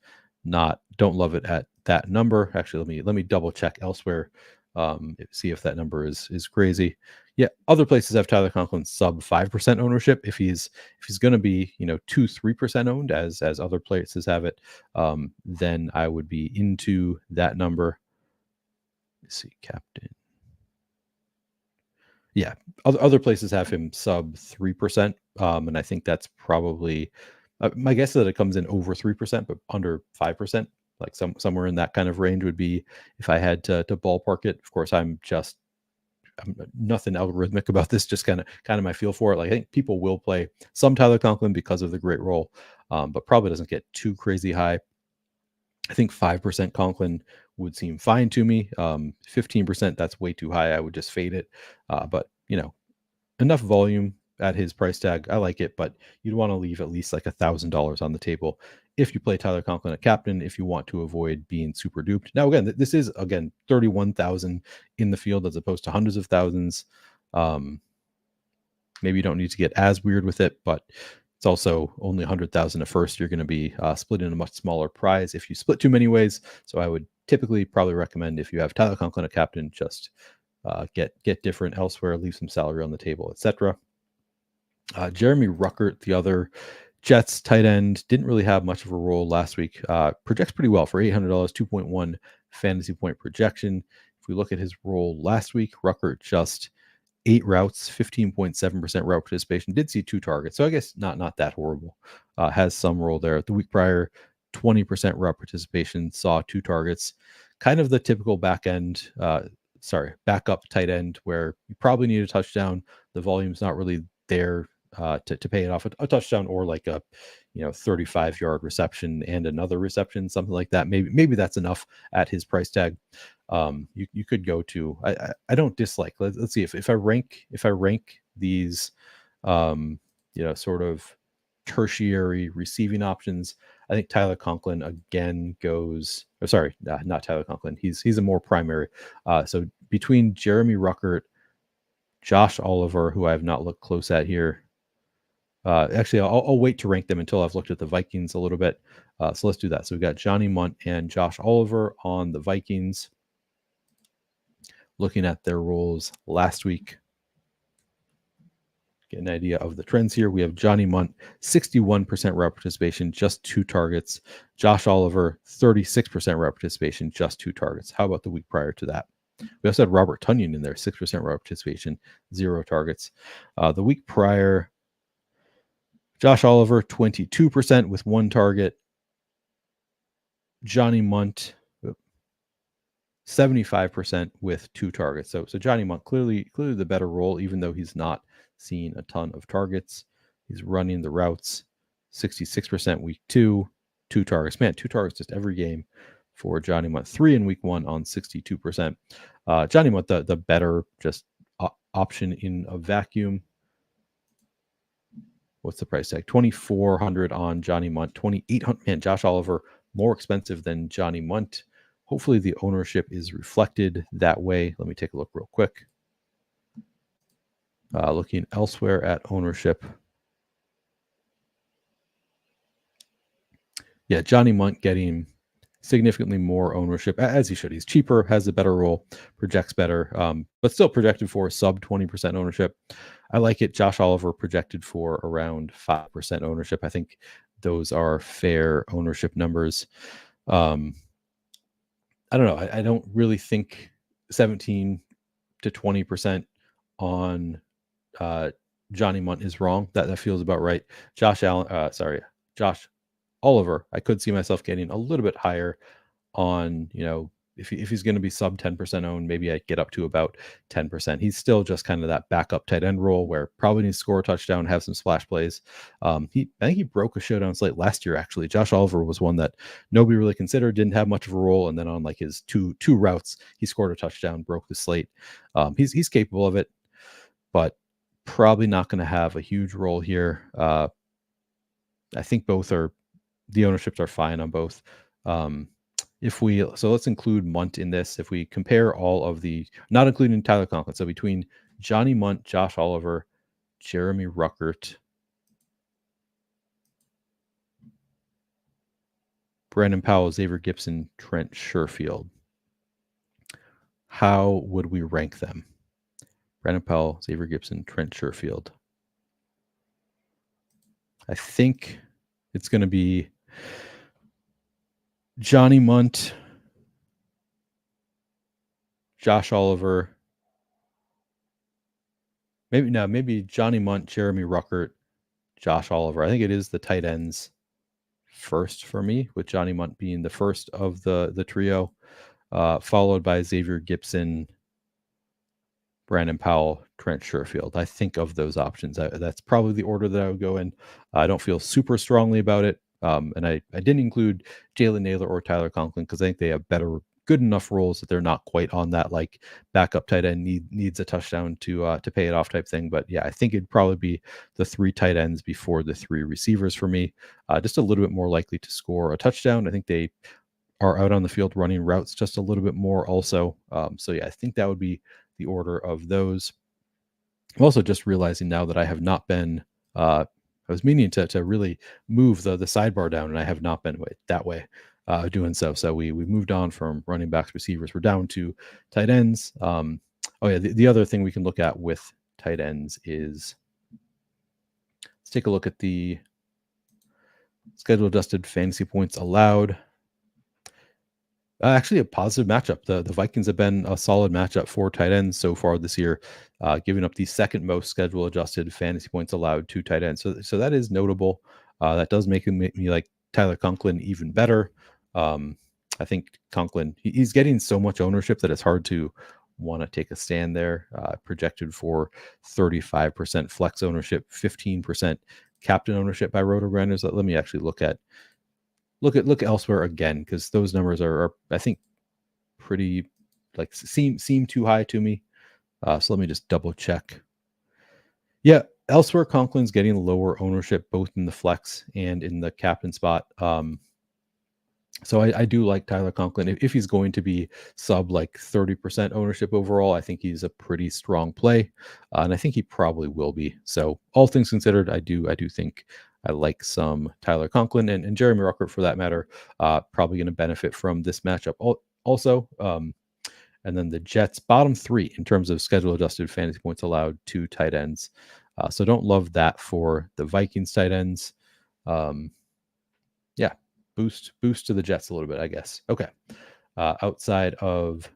don't love it at that number. Actually, let me double check elsewhere, see if that number is crazy. Yeah, other places have Tyler Conklin sub 5% ownership. If he's going to be 2-3% owned as other places have it, then I would be into that number. Let's see, captain. Yeah, other places have him sub 3%, and I think that's probably my guess is that it comes in over 3%, but under 5%. Like somewhere in that kind of range would be if I had to ballpark it. Of course, I'm nothing algorithmic about this, just kind of my feel for it. Like I think people will play some Tyler Conklin because of the great role, but probably doesn't get too crazy high. I think 5% Conklin would seem fine to me. 15%, that's way too high. I would just fade it. But enough volume at his price tag. I like it, but you'd want to leave at least like $1,000 on the table if you play Tyler Conklin at captain, if you want to avoid being super duped. Now, again, this is 31,000 in the field as opposed to hundreds of thousands. Maybe you don't need to get as weird with it, but it's also only 100,000 at first. You're going to be splitting a much smaller prize if you split too many ways. So I would typically probably recommend if you have Tyler Conklin at captain, just get different elsewhere, leave some salary on the table, etc. Jeremy Ruckert, the other Jets tight end, didn't really have much of a role last week. Projects pretty well for $800, 2.1 fantasy point projection. If we look at his role last week, Ruckert just 8 routes, 15.7% route participation, did see 2 targets. So I guess not that horrible. Has some role there. The week prior, 20% route participation, saw 2 targets. Kind of the typical backup tight end where you probably need a touchdown. The volume's not really there to pay it off. A touchdown or like a 35-yard reception and another reception, something like that. Maybe that's enough at his price tag. You could go to I don't dislike. Let's see if I rank these sort of tertiary receiving options. I think Tyler Conklin again goes. Oh, sorry, not Tyler Conklin. He's a more primary. So between Jeremy Ruckert, Josh Oliver, who I have not looked close at here. Actually, I'll wait to rank them until I've looked at the Vikings a little bit. So let's do that. So we've got Johnny Munt and Josh Oliver on the Vikings. Looking at their roles last week. get an idea of the trends here. We have Johnny Munt, 61% route participation, just 2 targets. Josh Oliver, 36% route participation, just 2 targets. How about the week prior to that? We also had Robert Tonyan in there, 6% route participation, 0 targets. The week prior, Josh Oliver, 22% with 1 target. Johnny Munt, 75% with 2 targets. So Johnny Munt clearly the better role, even though he's not seeing a ton of targets. He's running the routes, 66% week 2, 2 targets. Man, 2 targets just every game for Johnny Munt. 3 in week 1 on 62%. Johnny Munt, the better just option in a vacuum. What's the price tag? $2,400 on Johnny Munt. $2,800. Man, Josh Oliver more expensive than Johnny Munt. Hopefully the ownership is reflected that way. Let me take a look real quick. Looking elsewhere at ownership. Yeah, Johnny Munt getting significantly more ownership, as he should. He's cheaper, has a better role, projects better, but still projected for sub 20% ownership. I like it. Josh Oliver projected for around 5% ownership. I think those are fair ownership numbers. I don't know. I don't really think 17 to 20% on Johnny Munt is wrong. That feels about right. Josh Oliver, I could see myself getting a little bit higher on, if he's going to be sub 10% owned, maybe I get up to about 10%. He's still just kind of that backup tight end role where probably needs to score a touchdown, have some splash plays. I think he broke a showdown slate last year, actually. Josh Oliver was one that nobody really considered, didn't have much of a role. And then on like his two routes, he scored a touchdown, broke the slate. He's capable of it, but probably not going to have a huge role here. I think the ownerships are fine on both. So let's include Munt in this. If we compare all of not including Tyler Conklin, so between Johnny Munt, Josh Oliver, Jeremy Ruckert, Brandon Powell, Xavier Gibson, Trent Sherfield, how would we rank them? Brandon Powell, Xavier Gibson, Trent Sherfield. I think it's going to be Johnny Munt, Josh Oliver, maybe Johnny Munt, Jeremy Ruckert, Josh Oliver. I think it is the tight ends first for me, with Johnny Munt being the first of the trio, followed by Xavier Gibson, Brandon Powell, Trent Sherfield. I think of those options. That's probably the order that I would go in. I don't feel super strongly about it. And I didn't include Jalen Naylor or Tyler Conklin because I think they have good enough roles that they're not quite on that like backup tight end needs a touchdown to pay it off type thing. But yeah, I think it'd probably be the 3 tight ends before the 3 receivers for me. Just a little bit more likely to score a touchdown. I think they are out on the field running routes just a little bit more also. So yeah, I think that would be the order of those. I'm also just realizing now that I have not been I was meaning to really move the sidebar down, and I have not been that way doing so. So we moved on from running backs, receivers. We're down to tight ends. The other thing we can look at with tight ends is, let's take a look at the schedule adjusted fantasy points allowed. Actually, a positive matchup. The Vikings have been a solid matchup for tight ends so far this year, giving up the second most schedule adjusted fantasy points allowed to tight ends. So that is notable. That does make me like Tyler Conklin even better. I think Conklin, he's getting so much ownership that it's hard to want to take a stand there. Projected for 35% flex ownership, 15% captain ownership by Roto-Grinders. Let me actually look elsewhere again, because those numbers are I think pretty like seem too high to me. So let me just double check. Yeah, elsewhere Conklin's getting lower ownership both in the flex and in the captain spot. So I do like Tyler Conklin. If he's going to be sub like 30% ownership overall, I think he's a pretty strong play, and I think he probably will be. So all things considered, I do think I like some Tyler Conklin and Jeremy Ruckert for that matter. Probably going to benefit from this matchup also. And then the Jets bottom 3 in terms of schedule adjusted fantasy points allowed to tight ends. So don't love that for the Vikings tight ends. Yeah, boost to the Jets a little bit, I guess. Okay. Outside of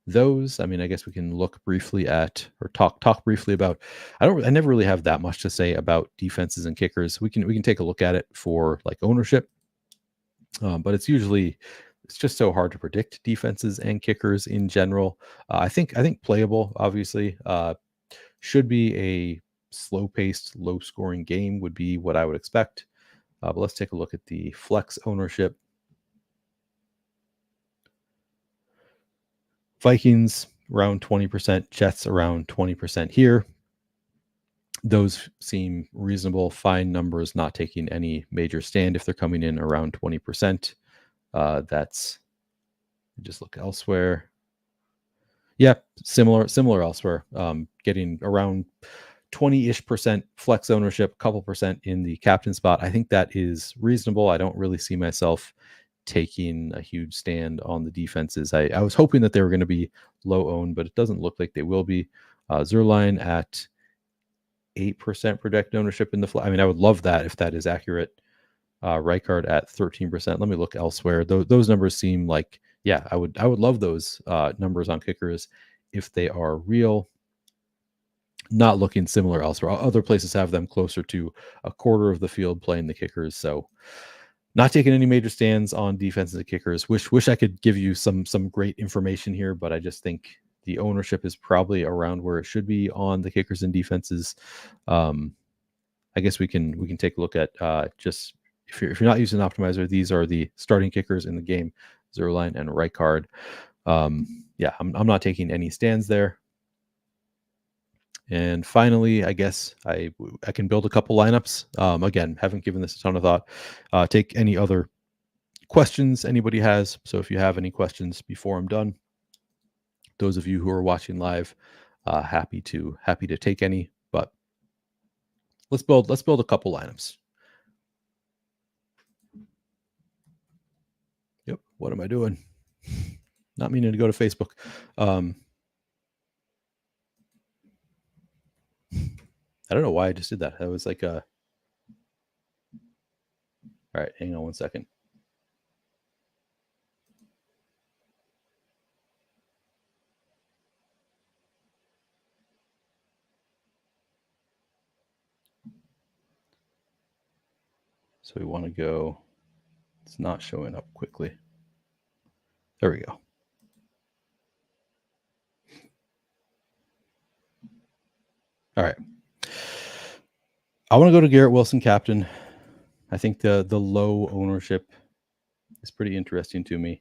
those, I mean, I guess we can look briefly at or talk briefly about. I never really have that much to say about defenses and kickers. We can take a look at it for like ownership, but it's just so hard to predict defenses and kickers in general. I think playable, obviously, should be a slow-paced, low-scoring game would be what I would expect. But let's take a look at the flex ownership. Vikings around 20%, Jets around 20% here. Those seem reasonable, fine numbers, not taking any major stand if they're coming in around 20%. That's just look elsewhere. Yeah, similar elsewhere. Getting around 20-ish% flex ownership, couple percent in the captain spot. I think that is reasonable. I don't really see myself taking a huge stand on the defenses. I was hoping that they were going to be low owned, but it doesn't look like they will be. Zerline at 8% projected ownership in the I mean, I would love that if that is accurate. Rijkaard at 13%. Let me look elsewhere. Those numbers seem like, yeah, I would love those numbers on kickers if they are real. Not looking similar elsewhere. Other places have them closer to a quarter of the field playing the kickers. So not taking any major stands on defenses and kickers. Wish I could give you some great information here, but I just think the ownership is probably around where it should be on the kickers and defenses. I guess we can take a look at just if you're not using an optimizer, these are the starting kickers in the game, Zerline and Rijkaard. Yeah, I'm not taking any stands there. And finally, I guess I can build a couple lineups. Again, haven't given this a ton of thought. Take any other questions anybody has. So if you have any questions before I'm done, those of you who are watching live, happy to take any. But let's build a couple lineups. Yep. What am I doing? Not meaning to go to Facebook. I don't know why I just did that. That was like a. All right, hang on 1 second. So we want to go. It's not showing up quickly. There we go. All right. I want to go to Garrett Wilson, captain. I think the low ownership is pretty interesting to me.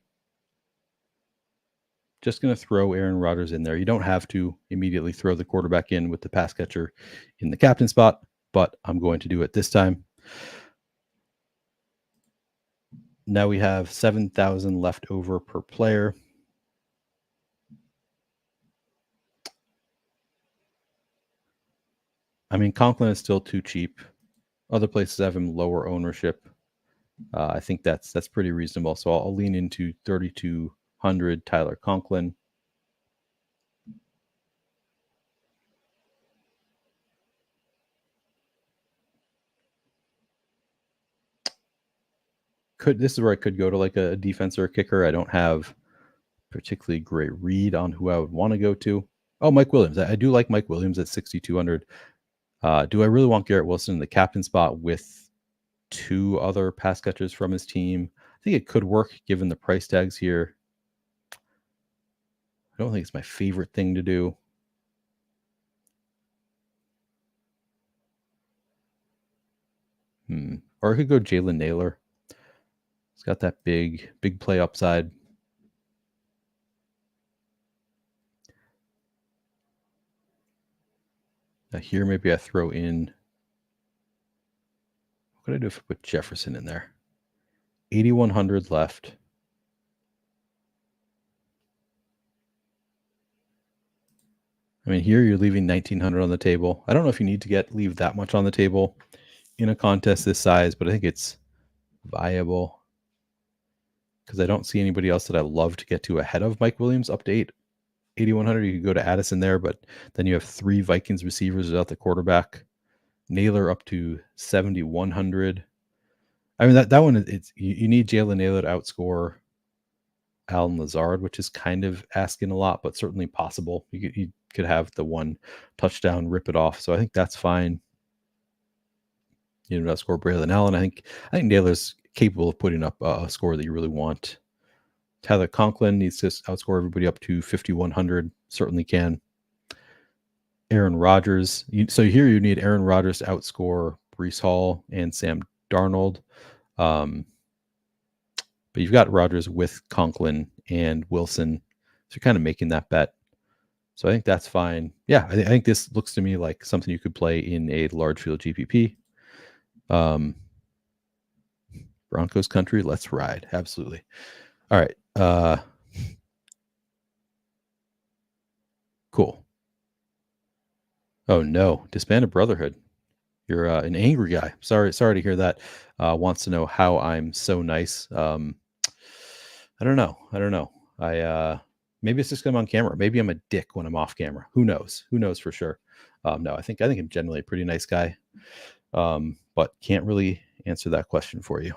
Just going to throw Aaron Rodgers in there. You don't have to immediately throw the quarterback in with the pass catcher in the captain spot, but I'm going to do it this time. Now we have 7,000 left over per player. I mean, Conklin is still too cheap. Other places have him lower ownership. I think that's pretty reasonable. So I'll lean into 3,200 Tyler Conklin. This is where I could go to like a defense or a kicker. I don't have particularly great read on who I would want to go to. Oh, Mike Williams. I do like Mike Williams at 6,200. Do I really want Garrett Wilson in the captain spot with two other pass catchers from his team? I think it could work given the price tags here. I don't think it's my favorite thing to do. Or I could go Jalen Naylor. He's got that big play upside. Now here, maybe I throw in. What could I do if I put Jefferson in there? 8,100 left. I mean, here you're leaving 1,900 on the table. I don't know if you need to leave that much on the table in a contest this size, but I think it's viable because I don't see anybody else that I love to get to ahead of Mike Williams up to 8,100. You could go to Addison there, but then you have 3 Vikings receivers without the quarterback. Naylor up to 7,100. I mean, that one, you need Jalen Naylor to outscore Alan Lazard, which is kind of asking a lot, but certainly possible. You could have the 1 touchdown, rip it off. So I think that's fine. You know, outscore Braylon Allen. I think Naylor's capable of putting up a score that you really want. Tyler Conklin needs to outscore everybody up to 5,100. Certainly can. Aaron Rodgers. So here you need Aaron Rodgers to outscore Breece Hall and Sam Darnold. But you've got Rodgers with Conklin and Wilson. So you're kind of making that bet. So I think that's fine. Yeah, I think this looks to me like something you could play in a large field GPP. Broncos country, let's ride. Absolutely. All right. Cool. Oh no, disbanded brotherhood. You're an angry guy. Sorry to hear that. Wants to know how I'm so nice. I don't know. Maybe it's just because I'm on camera. Maybe I'm a dick when I'm off camera. Who knows? Who knows for sure? No, I think I'm generally a pretty nice guy. But can't really answer that question for you.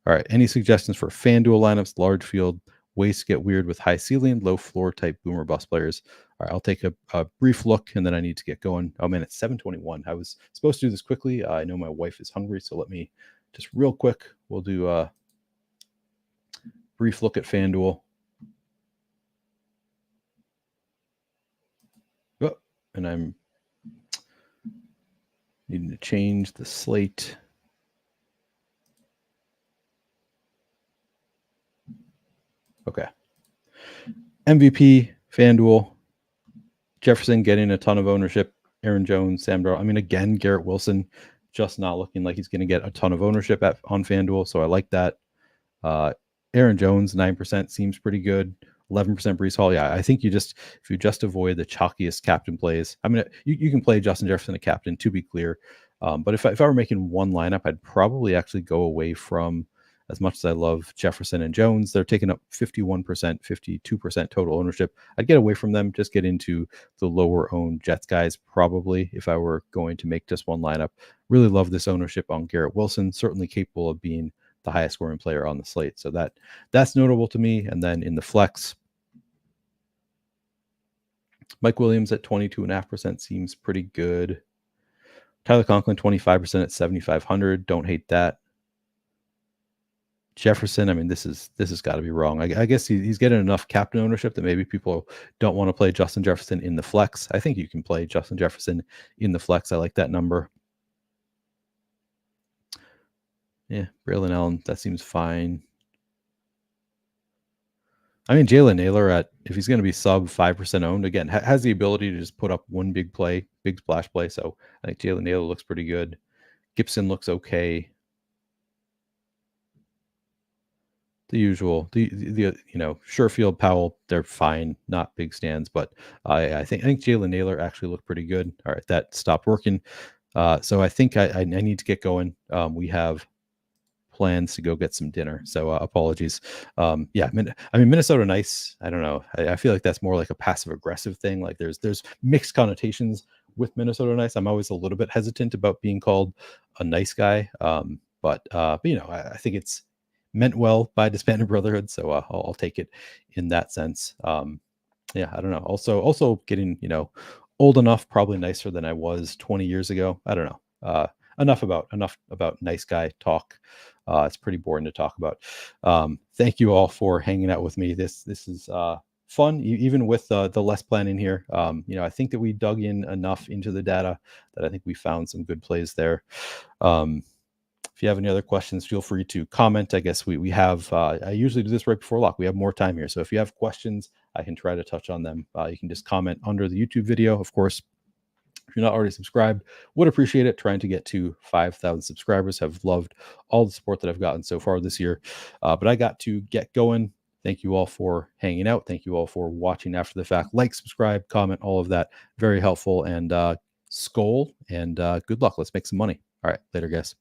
All right. Any suggestions for FanDuel lineups, large field, ways to get weird with high ceiling, low floor type boomer bust players? All right. I'll take a brief look and then I need to get going. Oh man, it's 7:21. I was supposed to do this quickly. I know my wife is hungry, so let me just real quick. We'll do a brief look at FanDuel. Oh, and I'm needing to change the slate. Okay. MVP, FanDuel, Jefferson getting a ton of ownership, Aaron Jones, Sam Darnold. I mean, again, Garrett Wilson just not looking like he's going to get a ton of ownership on FanDuel, so I like that. Aaron Jones, 9% seems pretty good. 11% Breece Hall. Yeah, I think if you just avoid the chalkiest captain plays. I mean, you can play Justin Jefferson a captain, to be clear. But if I were making one lineup, I'd probably actually go away from, as much as I love Jefferson and Jones, they're taking up 51%, 52% total ownership. I'd get away from them, just get into the lower owned Jets guys, probably, if I were going to make just one lineup. Really love this ownership on Garrett Wilson, certainly capable of being the highest scoring player on the slate. So that's notable to me. And then in the flex, Mike Williams at 22.5% seems pretty good. Tyler Conklin, 25% at 7,500. Don't hate that. Jefferson, I mean, this has got to be wrong. I guess he's getting enough captain ownership that maybe people don't want to play Justin Jefferson in the flex. I think you can play Justin Jefferson in the flex. I like that number. Yeah, Braylon Allen, that seems fine. I mean, Jalen Naylor, if he's going to be sub 5% owned, again, has the ability to just put up one big play, big splash play. So I think Jalen Naylor looks pretty good. Gibson looks okay. The usual, the Sherfield, Powell, they're fine, not big stands, but I think Jalen Naylor actually looked pretty good. All right, that stopped working. So I think I need to get going. We have plans to go get some dinner, so apologies. Yeah, I mean, Minnesota nice. I don't know. I feel like that's more like a passive aggressive thing. Like there's mixed connotations with Minnesota nice. I'm always a little bit hesitant about being called a nice guy. But I think it's meant well by disbanded brotherhood, so I'll take it in that sense. Yeah, I don't know. Also getting old enough, probably nicer than I was 20 years ago. I don't know. Enough about nice guy talk. It's pretty boring to talk about. Thank you all for hanging out with me. This is fun, even with the less planning here. I think that we dug in enough into the data that I think we found some good plays there. If you have any other questions, feel free to comment. I guess we have, I usually do this right before lock. We have more time here. So if you have questions, I can try to touch on them. You can just comment under the YouTube video. Of course, if you're not already subscribed, would appreciate it. Trying to get to 5,000 subscribers. Have loved all the support that I've gotten so far this year. But I got to get going. Thank you all for hanging out. Thank you all for watching after the fact. Like, subscribe, comment, all of that. Very helpful. And Skol and good luck. Let's make some money. All right. Later, guys.